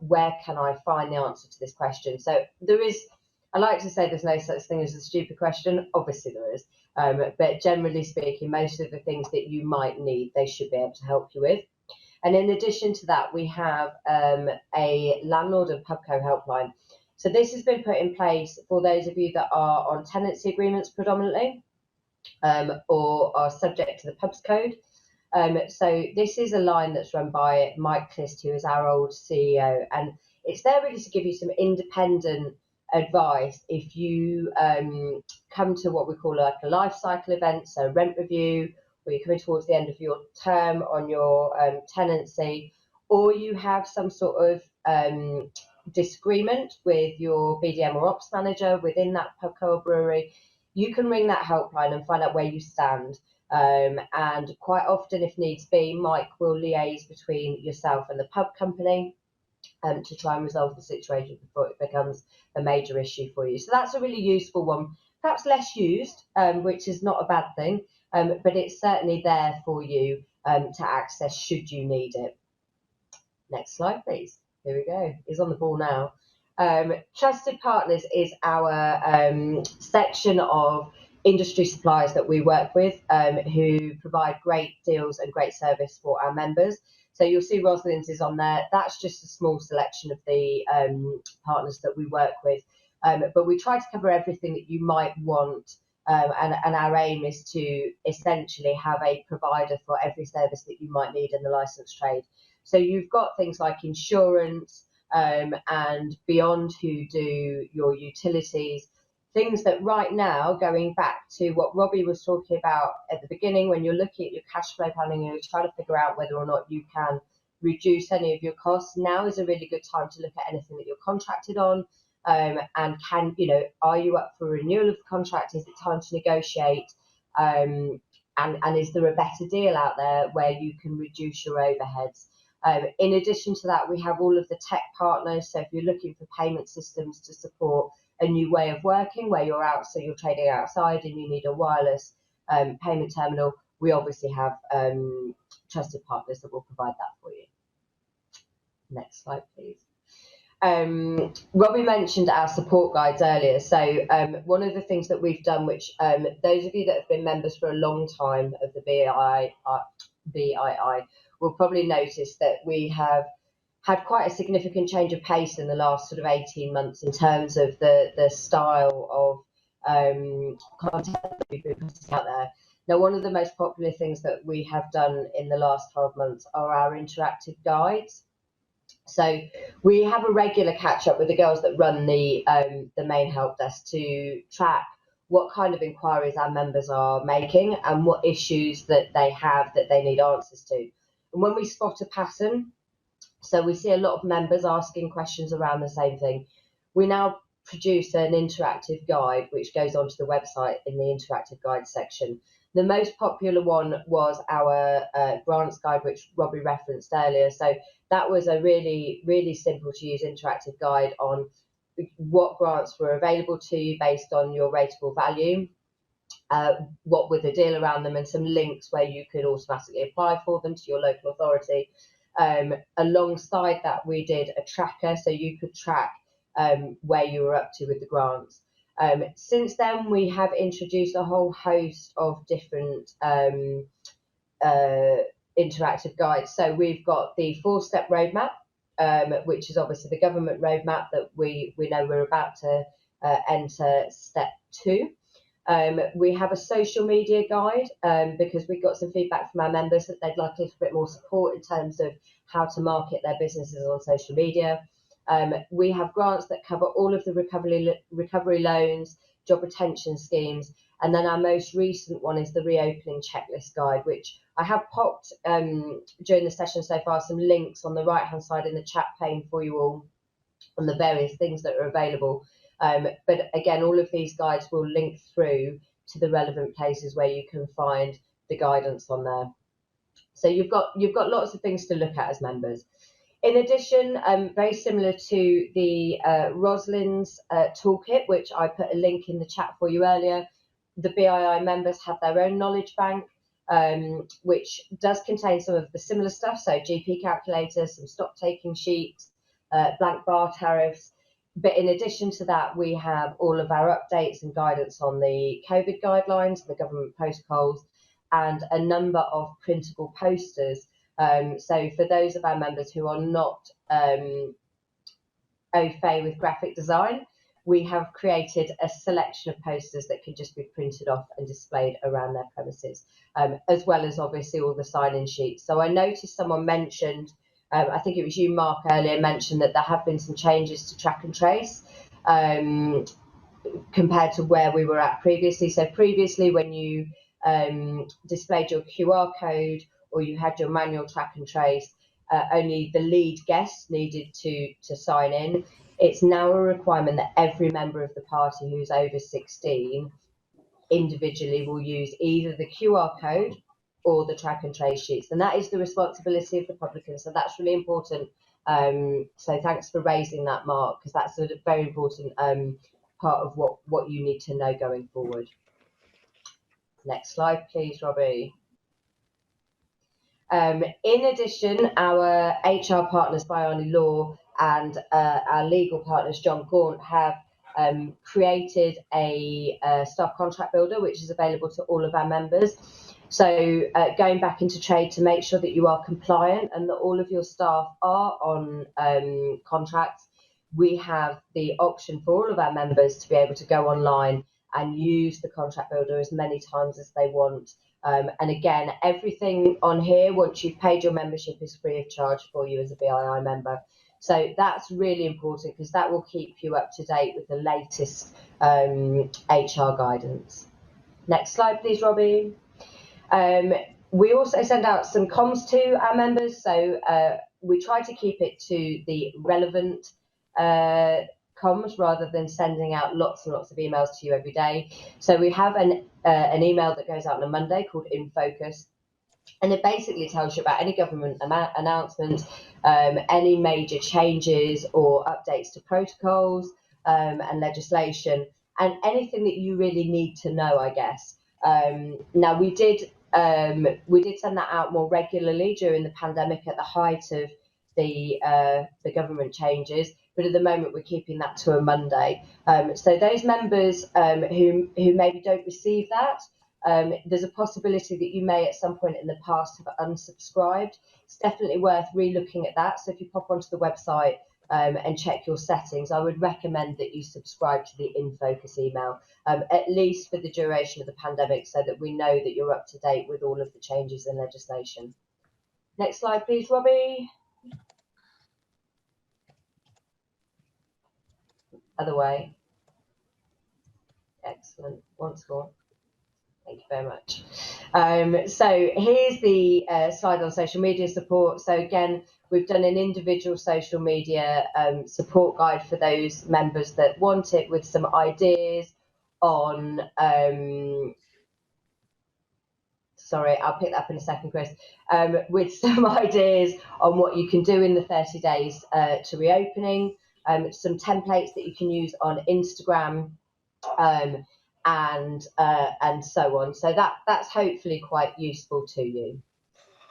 Where can I find the answer to this question? So there is, I like to say there's no such thing as a stupid question. Obviously there is, but generally speaking, most of the things that you might need, they should be able to help you with. And in addition to that, we have a landlord and pubco helpline. So this has been put in place for those of you that are on tenancy agreements predominantly, or are subject to the pubs code. So this is a line that's run by Mike Clist, who is our old CEO, and it's there really to give you some independent advice if you come to what we call like a life cycle event, so rent review, or you're coming towards the end of your term on your tenancy, or you have some sort of disagreement with your BDM or ops manager within that pubco or brewery. You can ring that helpline and find out where you stand. And quite often, if needs be, Mike will liaise between yourself and the pub company to try and resolve the situation before it becomes a major issue for you. So that's a really useful one, perhaps less used, which is not a bad thing, but it's certainly there for you to access should you need it. Next slide, please. Here we go. He's on the ball now. Trusted Partners is our section of industry suppliers that we work with, who provide great deals and great service for our members. So you'll see Rosalind's is on there. That's just a small selection of the partners that we work with. But we try to cover everything that you might want. And our aim is to essentially have a provider for every service that you might need in the licensed trade. So you've got things like insurance and beyond, who do your utilities, things that right now, going back to what Robbie was talking about at the beginning, when you're looking at your cash flow planning and you're trying to figure out whether or not you can reduce any of your costs, now is a really good time to look at anything that you're contracted on. And can, are you up for renewal of the contract? Is it time to negotiate? And is there a better deal out there where you can reduce your overheads? In addition to that, we have all of the tech partners. So if you're looking for payment systems to support a new way of working where you're out, so you're trading outside and you need a wireless payment terminal, we obviously have trusted partners that will provide that for you. Next slide, please. Robbie mentioned our support guides earlier. So one of the things that we've done, which those of you that have been members for a long time of the BII will probably notice that we have had quite a significant change of pace in the last sort of 18 months in terms of the style of content that we've been putting out there. Now, one of the most popular things that we have done in the last 12 months are our interactive guides. So we have a regular catch up with the girls that run the main help desk to track what kind of inquiries our members are making and what issues that they have that they need answers to. And when we spot a pattern, so we see a lot of members asking questions around the same thing, we now produce an interactive guide which goes onto the website in the interactive guide section. The most popular one was our grants guide, which Robbie referenced earlier. So that was a really, really simple to use interactive guide on what grants were available to you based on your rateable value, what were the deal around them, and some links where you could automatically apply for them to your local authority. Alongside that, we did a tracker, so you could track where you were up to with the grants. Since then, we have introduced a whole host of different interactive guides. So we've got the 4-step roadmap, which is obviously the government roadmap that we know we're about to enter step 2. We have a social media guide because we got some feedback from our members that they'd like a little bit more support in terms of how to market their businesses on social media. We have grants that cover all of the recovery loans, job retention schemes, and then our most recent one is the reopening checklist guide, which I have popped during the session so far some links on the right hand side in the chat pane for you all on the various things that are available. But again, all of these guides will link through to the relevant places where you can find the guidance on there. So you've got lots of things to look at as members. In addition, very similar to the Rosalind's toolkit, which I put a link in the chat for you earlier, the BII members have their own knowledge bank, which does contain some of the similar stuff. So GP calculators, some stock taking sheets, blank bar tariffs. But in addition to that, we have all of our updates and guidance on the COVID guidelines, the government protocols, and a number of printable posters. So for those of our members who are not au fait with graphic design, we have created a selection of posters that can just be printed off and displayed around their premises, as well as obviously all the sign-in sheets. So I noticed someone mentioned, I think it was you, Mark, earlier mentioned that there have been some changes to track and trace compared to where we were at previously. So previously, when you displayed your QR code or you had your manual track and trace, only the lead guests needed to sign in. It's now a requirement that every member of the party who's over 16 individually will use either the QR code or the track and trace sheets, and that is the responsibility of the publican. So that's really important. So thanks for raising that, Mark, because that's a very important part of what you need to know going forward. Next slide, please, Robbie. In addition, our HR partners, Biani Law, and our legal partners, John Gaunt, have created a staff contract builder, which is available to all of our members. So going back into trade to make sure that you are compliant and that all of your staff are on contracts, we have the option for all of our members to be able to go online and use the contract builder as many times as they want. And again, everything on here, once you've paid your membership, is free of charge for you as a BII member. So that's really important because that will keep you up to date with the latest HR guidance. Next slide, please, Robbie. We also send out some comms to our members. So we try to keep it to the relevant comms rather than sending out lots and lots of emails to you every day. So we have an email that goes out on a Monday called In Focus, and it basically tells you about any government announcements, any major changes or updates to protocols and legislation, and anything that you really need to know, I guess. Now we did send that out more regularly during the pandemic at the height of the government changes. but at the moment we're keeping that to a Monday. So those members who maybe don't receive that, there's a possibility that you may at some point in the past have unsubscribed. It's definitely worth re-looking at that. So if you pop onto the website and check your settings, I would recommend that you subscribe to the InFocus email, at least for the duration of the pandemic, so that we know that you're up to date with all of the changes in legislation. Next slide, please, Robbie. Other way. Excellent. Once more. Thank you very much. So here's the slide on social media support. So again, we've done an individual social media support guide for those members that want it, with some ideas on, sorry, I'll pick that up in a second, Chris, with some ideas on what you can do in the 30 days to reopening, some templates that you can use on Instagram, and so on. So that's hopefully quite useful to you.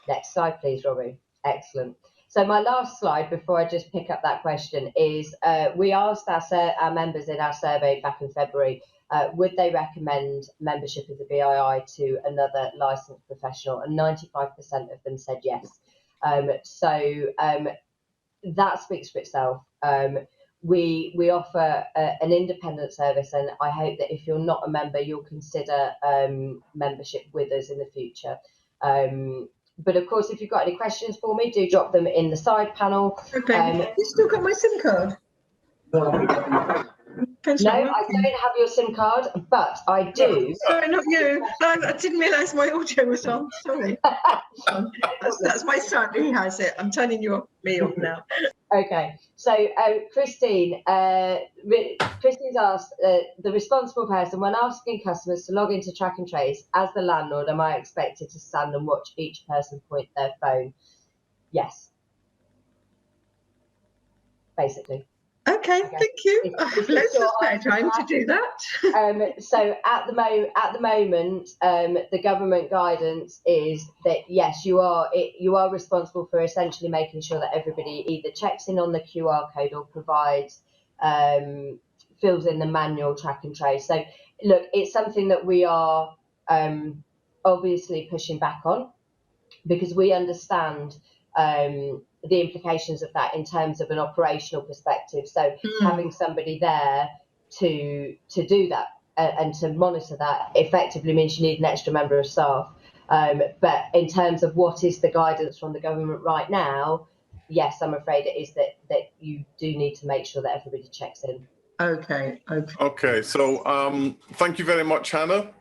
Next slide, please, Robbie. Excellent. So my last slide before I just pick up that question is, we asked our members in our survey back in February, would they recommend membership of the BII to another licensed professional, and 95% of them said yes. So that speaks for itself. We offer an independent service, and I hope that if you're not a member, you'll consider membership with us in the future. But of course, if you've got any questions for me, do drop them in the side panel. Okay. You still got my SIM card? No, I don't have your SIM card, but I do. Sorry, not you. No, I didn't realise my audio was on. Sorry. That's my son. He has it. I'm turning me off now. Okay. So, Christine, Christine's asked, the responsible person, when asking customers to log into Track and Trace, as the landlord, am I expected to stand and watch each person point their phone? Yes. Basically. Okay, thank you. I have loads of spare time to do that. So at the moment, the government guidance is that yes, you are responsible for essentially making sure that everybody either checks in on the QR code or provides fills in the manual Track and Trace. So look, it's something that we are obviously pushing back on, because we understand the implications of that in terms of an operational perspective. So having somebody there to do that and to monitor that effectively means you need an extra member of staff. But in terms of what is the guidance from the government right now, yes, I'm afraid it is that you do need to make sure that everybody checks in. Okay. Okay, so thank you very much, Hannah.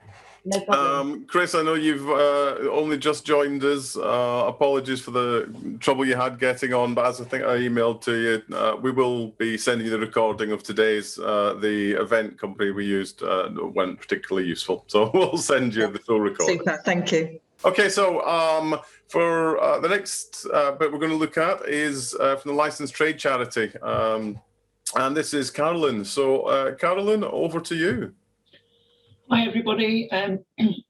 No problem. Chris, I know you've only just joined us. Apologies for the trouble you had getting on, but as I think I emailed to you, we will be sending you the recording of today's, the event company we used weren't particularly useful. So we'll send you the full recording. Super, thank you. Okay, so for the next bit we're going to look at is from the Licensed Trade Charity. And this is Carolyn. So Carolyn, over to you. Hi everybody,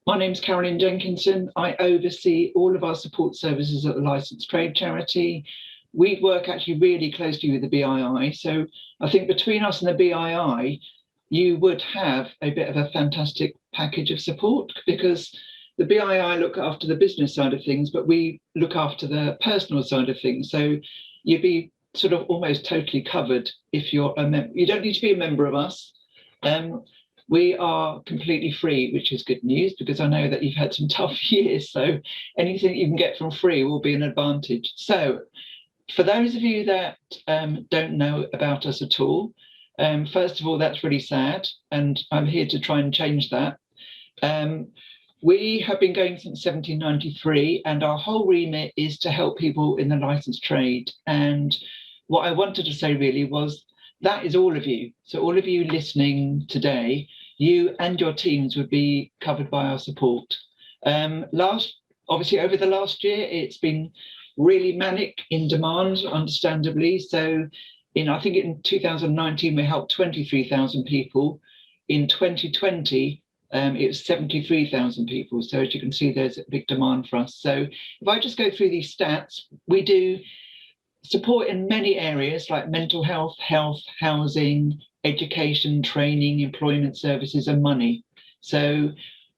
my name's Carolyn Jenkinson. I oversee all of our support services at the Licensed Trade Charity. We work actually really closely with the BII, so I think between us and the BII, you would have a bit of a fantastic package of support, because the BII look after the business side of things, but we look after the personal side of things. So you'd be sort of almost totally covered if you're a member. You don't need to be a member of us. We are completely free, which is good news, because I know that you've had some tough years. So anything you can get from free will be an advantage. So for those of you that don't know about us at all, first of all, that's really sad. And I'm here to try and change that. We have been going since 1793, and our whole remit is to help people in the licensed trade. And what I wanted to say really was, that is all of you. So all of you listening today, you and your teams would be covered by our support. Obviously over the last year, it's been really manic in demand, understandably. So I think in 2019, we helped 23,000 people. In 2020, it was 73,000 people. So as you can see, there's a big demand for us. So if I just go through these stats, we do support in many areas like mental health, housing, education, training, employment services, and money. So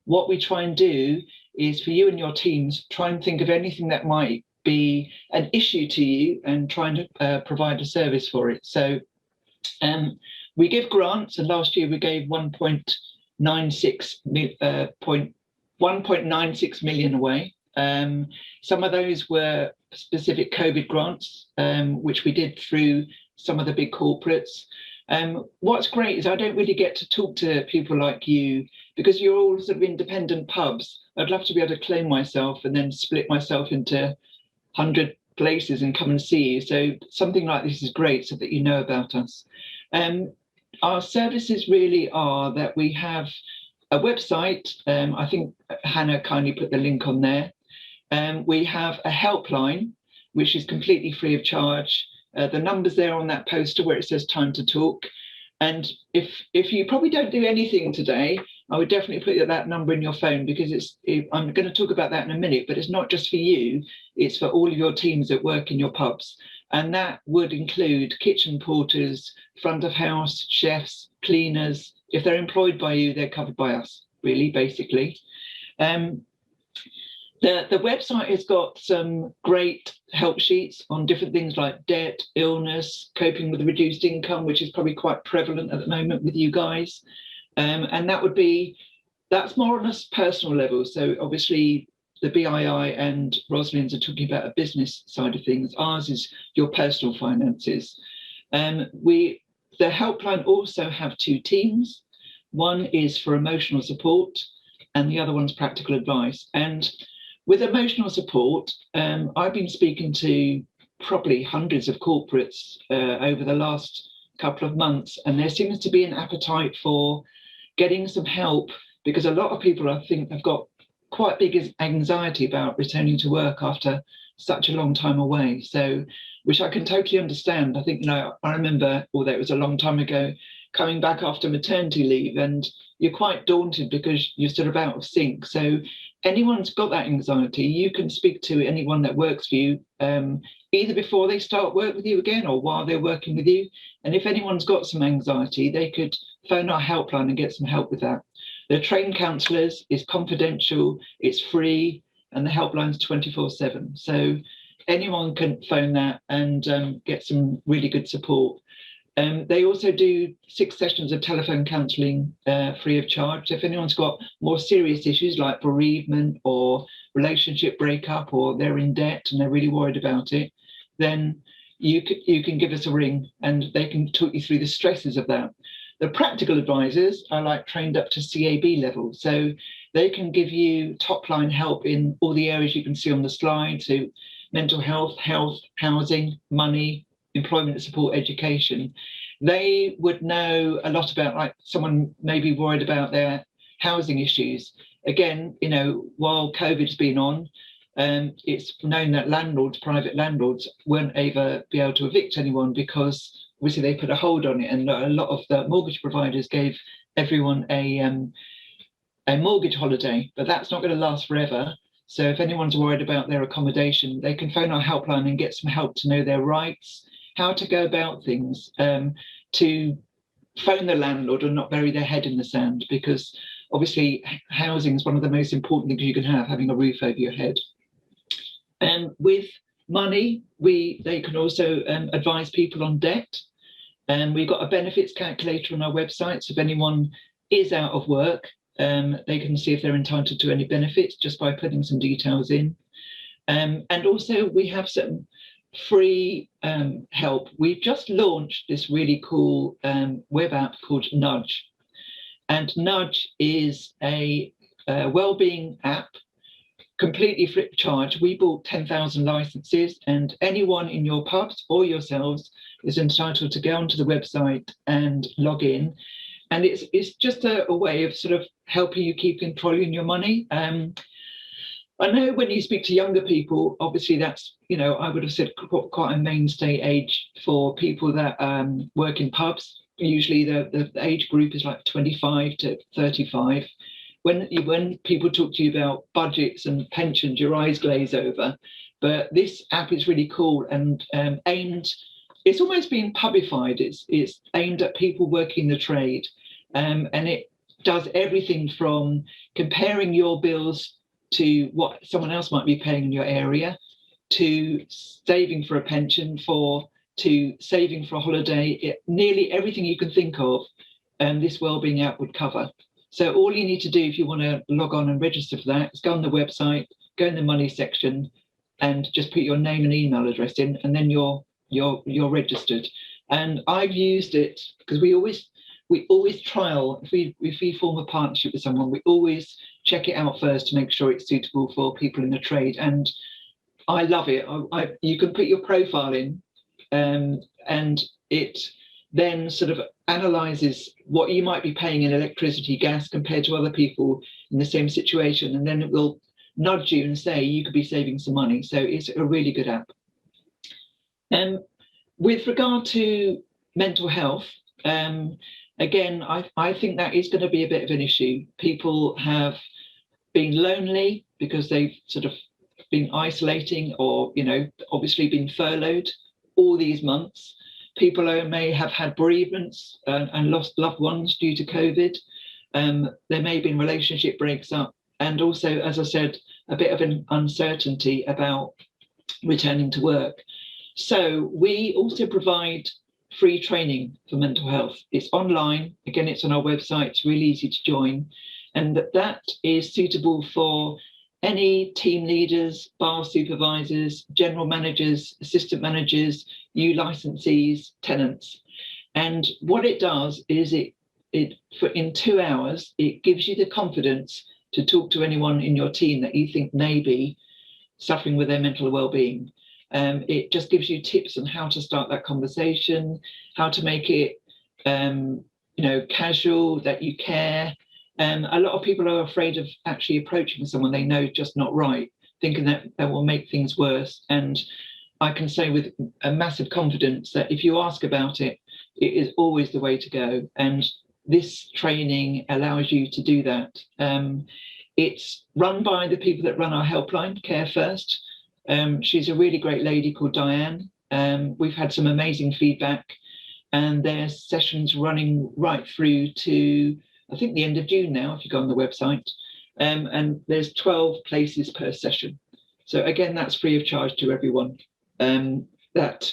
what we try and do is for you and your teams, try and think of anything that might be an issue to you and trying to provide a service for it. So we give grants, and last year we gave 1.96 million away. Some of those were specific COVID grants, which we did through some of the big corporates. What's great is I don't really get to talk to people like you because you're all sort of independent pubs. I'd love to be able to claim myself and then split myself into 100 places and come and see you. So something like this is great so that you know about us. Our services really are that we have a website. I think Hannah kindly put the link on there. We have a helpline, which is completely free of charge. The number's there on that poster where it says time to talk. And if you probably don't do anything today, I would definitely put that number in your phone, because I'm going to talk about that in a minute, but it's not just for you, it's for all of your teams that work in your pubs. And that would include kitchen porters, front of house, chefs, cleaners. If they're employed by you, they're covered by us, really, basically. The website has got some great help sheets on different things like debt, illness, coping with a reduced income, which is probably quite prevalent at the moment with you guys. And that's more on a personal level. So obviously the BII and Rosalind's are talking about a business side of things. Ours is your personal finances. The helpline also have two teams. One is for emotional support and the other one's practical advice. And with emotional support, I've been speaking to probably hundreds of corporates over the last couple of months, and there seems to be an appetite for getting some help, because a lot of people, I think, have got quite big anxiety about returning to work after such a long time away. So, which I can totally understand. I think, I remember, although it was a long time ago, coming back after maternity leave, and you're quite daunted because you're sort of out of sync. So anyone's got that anxiety, you can speak to anyone that works for you, either before they start work with you again or while they're working with you. And if anyone's got some anxiety, they could phone our helpline and get some help with that. They're trained counsellors, it's confidential, it's free, and the helpline's 24/7. So anyone can phone that and get some really good support. They also do 6 sessions of telephone counselling free of charge. So if anyone's got more serious issues like bereavement or relationship breakup, or they're in debt and they're really worried about it, then you can give us a ring and they can talk you through the stresses of that. The practical advisors are like trained up to CAB level. So they can give you top line help in all the areas you can see on the slide. So mental health, housing, money, employment support, education. They would know a lot about, like, someone maybe worried about their housing issues. Again, while COVID's been on, it's known that private landlords, weren't be able to evict anyone because obviously they put a hold on it, and a lot of the mortgage providers gave everyone a mortgage holiday, but that's not going to last forever. So if anyone's worried about their accommodation, they can phone our helpline and get some help to know their rights, how to go about things, to phone the landlord and not bury their head in the sand, because obviously housing is one of the most important things you can have, having a roof over your head. And with money, they can also advise people on debt. And we've got a benefits calculator on our website. So if anyone is out of work, they can see if they're entitled to any benefits just by putting some details in. And also we have some free help. We've just launched this really cool web app called Nudge. And Nudge is a wellbeing app, completely free of charge. We bought 10,000 licenses, and anyone in your pubs or yourselves is entitled to go onto the website and log in. And it's just a way of sort of helping you keep controlling your money. I know when you speak to younger people, obviously that's, I would have said quite a mainstay age for people that work in pubs. Usually the age group is like 25 to 35. When people talk to you about budgets and pensions, your eyes glaze over. But this app is really cool and aimed. It's almost been publified. It's aimed at people working the trade, and it does everything from comparing your bills to what someone else might be paying in your area, to saving for a pension, to saving for a holiday. Nearly everything you can think of, this wellbeing app would cover. So all you need to do if you want to log on and register for that is go on the website, go in the money section, and just put your name and email address in, and then you're registered. And I've used it because we always trial. If we form a partnership with someone, we always check it out first to make sure it's suitable for people in the trade. And I love it. You can put your profile in, and it then sort of analyzes what you might be paying in electricity, gas compared to other people in the same situation, and then it will nudge you and say you could be saving some money. So it's a really good app. With regard to mental health, again, I think that is going to be a bit of an issue. People have been lonely because they've sort of been isolating, or obviously been furloughed all these months. People may have had bereavements and lost loved ones due to COVID. There may have been relationship breaks up, and also, as I said, a bit of an uncertainty about returning to work. So we also provide free training for mental health. It's online. Again, it's on our website. It's really easy to join. And that is suitable for any team leaders, bar supervisors, general managers, assistant managers, new licensees, tenants. And what it does is in 2 hours, it gives you the confidence to talk to anyone in your team that you think may be suffering with their mental well-being. It just gives you tips on how to start that conversation, how to make it casual, that you care. A lot of people are afraid of actually approaching someone they know is just not right, thinking that will make things worse. And I can say with a massive confidence that if you ask about it, it is always the way to go. And this training allows you to do that. It's run by the people that run our helpline, Care First. She's a really great lady called Diane. We've had some amazing feedback, and their sessions running right through to, I think, the end of June now, if you go on the website. And there's 12 places per session. So again, that's free of charge to everyone that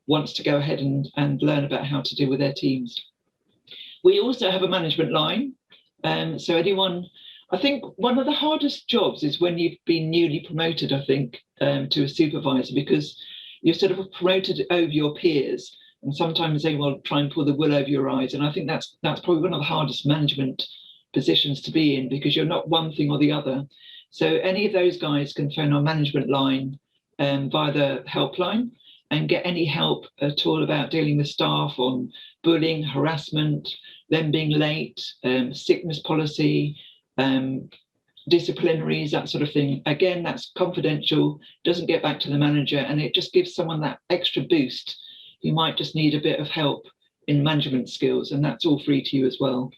wants to go ahead and learn about how to deal with their teams. We also have a management line. So anyone, I think one of the hardest jobs is when you've been newly promoted, I think, to a supervisor, because you're sort of promoted over your peers. And sometimes they will try and pull the wool over your eyes. And I think that's probably one of the hardest management positions to be in, because you're not one thing or the other. So any of those guys can phone our management line via the helpline and get any help at all about dealing with staff on bullying, harassment, them being late, sickness policy, disciplinaries, that sort of thing. Again, that's confidential, doesn't get back to the manager, and it just gives someone that extra boost. You might just need a bit of help in management skills, and that's all free to you as well.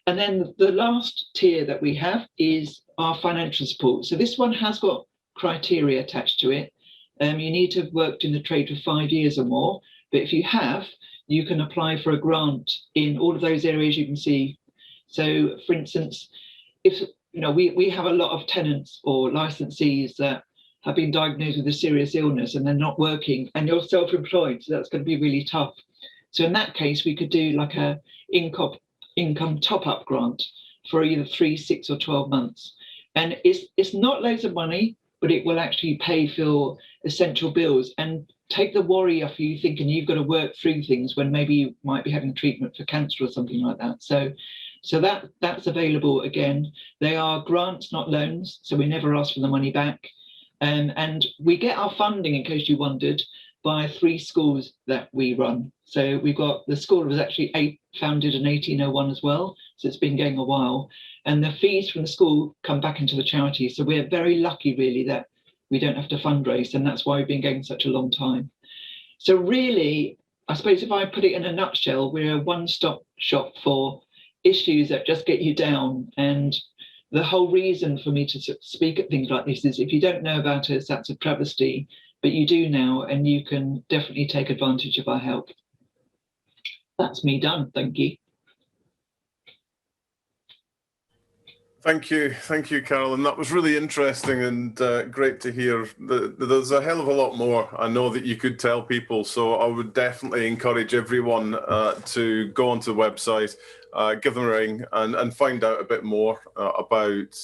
And then the last tier that we have is our financial support. So this one has got criteria attached to it. You need to have worked in the trade for 5 years or more, but if you have, you can apply for a grant in all of those areas you can see. So for instance, if we have a lot of tenants or licensees that have been diagnosed with a serious illness and they're not working, and you're self-employed, so that's going to be really tough. So in that case, we could do like a income top-up grant for either 3, 6 or 12 months. And it's not loads of money, but it will actually pay for essential bills and take the worry off you thinking you've got to work through things when maybe you might be having treatment for cancer or something like that. So that's available. Again, they are grants, not loans, so we never ask for the money back. And we get our funding, in case you wondered, by 3 schools that we run. So we've got, the school was actually founded in 1801 as well, so it's been going a while. And the fees from the school come back into the charity. So we're very lucky, really, that we don't have to fundraise, and that's why we've been going such a long time. So really, I suppose if I put it in a nutshell, we're a one-stop shop for issues that just get you down, and the whole reason for me to speak at things like this is if you don't know about us, that's a travesty, but you do now, and you can definitely take advantage of our help. That's me done. Thank you. Thank you, Carolyn. That was really interesting and great to hear. There's a hell of a lot more I know that you could tell people, so I would definitely encourage everyone to go onto the website, give them a ring and find out a bit more about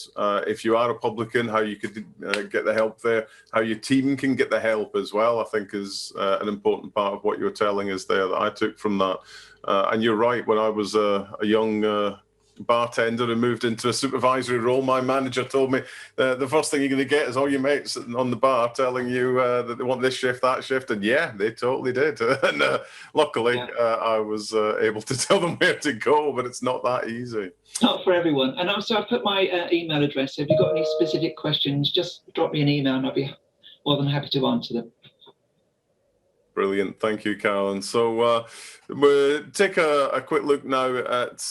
if you are a publican, how you could get the help there, how your team can get the help as well, I think is an important part of what you're telling us there that I took from that. And you're right, when I was a young bartender and moved into a supervisory role, my manager told me the first thing you're going to get is all your mates sitting on the bar telling you that they want this shift, that shift, and yeah, they totally did. And luckily, I was able to tell them where to go, but it's not that easy. Not for everyone. And also, I've put my email address. If you've got any specific questions, just drop me an email and I'll be more than happy to answer them. Brilliant. Thank you, Carolyn. So we'll take a quick look now at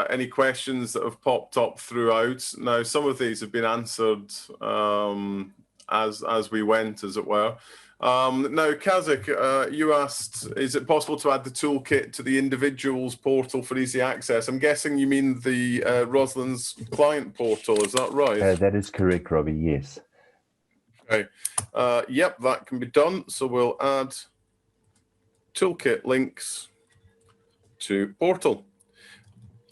any questions that have popped up throughout. Now, some of these have been answered as we went, as it were. Now, Kazak, you asked, is it possible to add the toolkit to the individual's portal for easy access? I'm guessing you mean the Rosalind's client portal, is that right? That is correct, Robbie, yes. Okay. Yep, that can be done. So we'll add toolkit links to portal.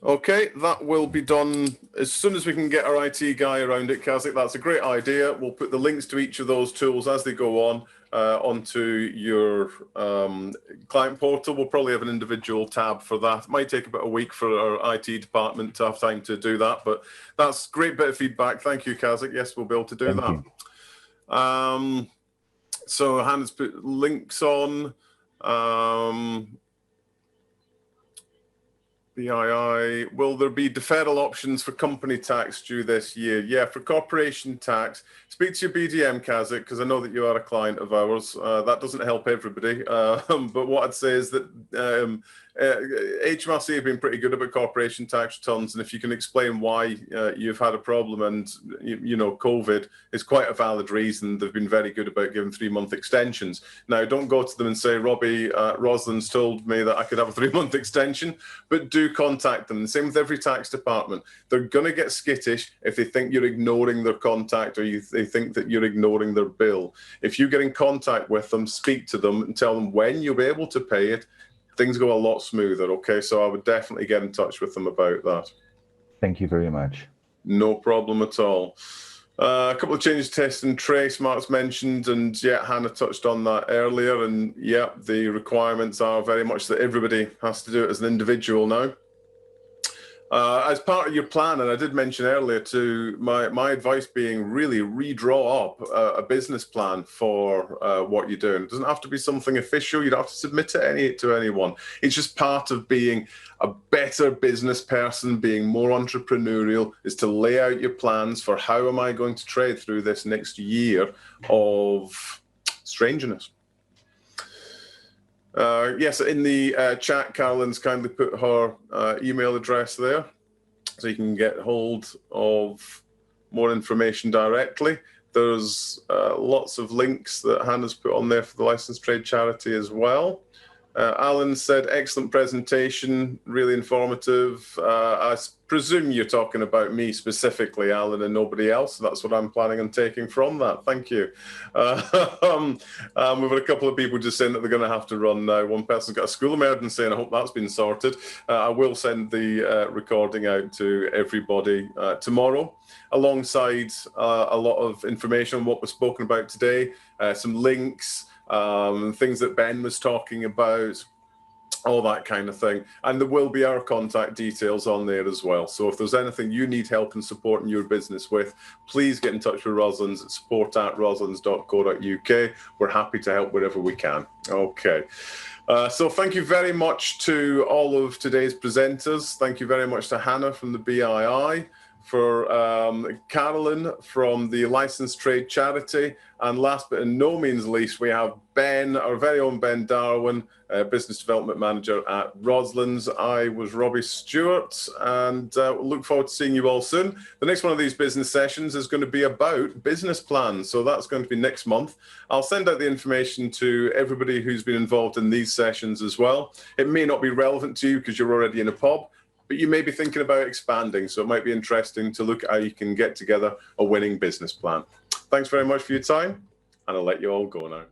Okay, that will be done as soon as we can get our IT guy around it, Kazak. That's a great idea. We'll put the links to each of those tools as they go on onto your client portal. We'll probably have an individual tab for that. It might take about a week for our IT department to have time to do that, but that's a great bit of feedback. Thank you, Kazak. Yes, we'll be able to do that. So Hannah's put links on. BII, will there be deferral options for company tax due this year? Yeah, for corporation tax, speak to your BDM, Kazak, because I know that you are a client of ours. That doesn't help everybody, but what I'd say is that HMRC have been pretty good about corporation tax returns, and if you can explain why you've had a problem, and you know COVID is quite a valid reason, they've been very good about giving 3-month extensions. Now, don't go to them and say, Robbie, Rosalind's told me that I could have a 3-month extension, but do contact them. The same with every tax department. They're going to get skittish if they think you're ignoring their contact or they think that you're ignoring their bill. If you get in contact with them, speak to them and tell them when you'll be able to pay it, things go a lot smoother, okay? So I would definitely get in touch with them about that. Thank you very much. No problem at all. A couple of changes, test and trace, Mark's mentioned, and yeah, Hannah touched on that earlier, and yeah, the requirements are very much that everybody has to do it as an individual now. As part of your plan, and I did mention earlier too, my advice being really redraw up a business plan for what you're doing. It doesn't have to be something official. You don't have to submit it to anyone. It's just part of being a better business person, being more entrepreneurial, is to lay out your plans for how am I going to trade through this next year of strangeness. Yes, in the chat, Carolyn's kindly put her email address there, so you can get hold of more information directly. There's lots of links that Hannah's put on there for the Licensed Trade Charity as well. Alan said, excellent presentation, really informative. I presume you're talking about me specifically, Alan, and nobody else. That's what I'm planning on taking from that. Thank you. We've had a couple of people just saying that they're going to have to run now. One person's got a school emergency, and I hope that's been sorted. I will send the recording out to everybody tomorrow, alongside a lot of information on what was spoken about today, some links, things that Ben was talking about, all that kind of thing. And there will be our contact details on there as well. So if there's anything you need help and support in your business with, please get in touch with Rosalind's at support@rosalinds.co.uk. We're happy to help wherever we can. Okay. So thank you very much to all of today's presenters. Thank you very much to Hannah from the BII for Carolyn from the Licensed Trade Charity. And last but in no means least, we have Ben, our very own Ben Darwin, Business Development Manager at Roslins. I was Robbie Stewart, and look forward to seeing you all soon. The next one of these business sessions is going to be about business plans. So that's going to be next month. I'll send out the information to everybody who's been involved in these sessions as well. It may not be relevant to you because you're already in a pub, but you may be thinking about expanding. So it might be interesting to look at how you can get together a winning business plan. Thanks very much for your time, and I'll let you all go now.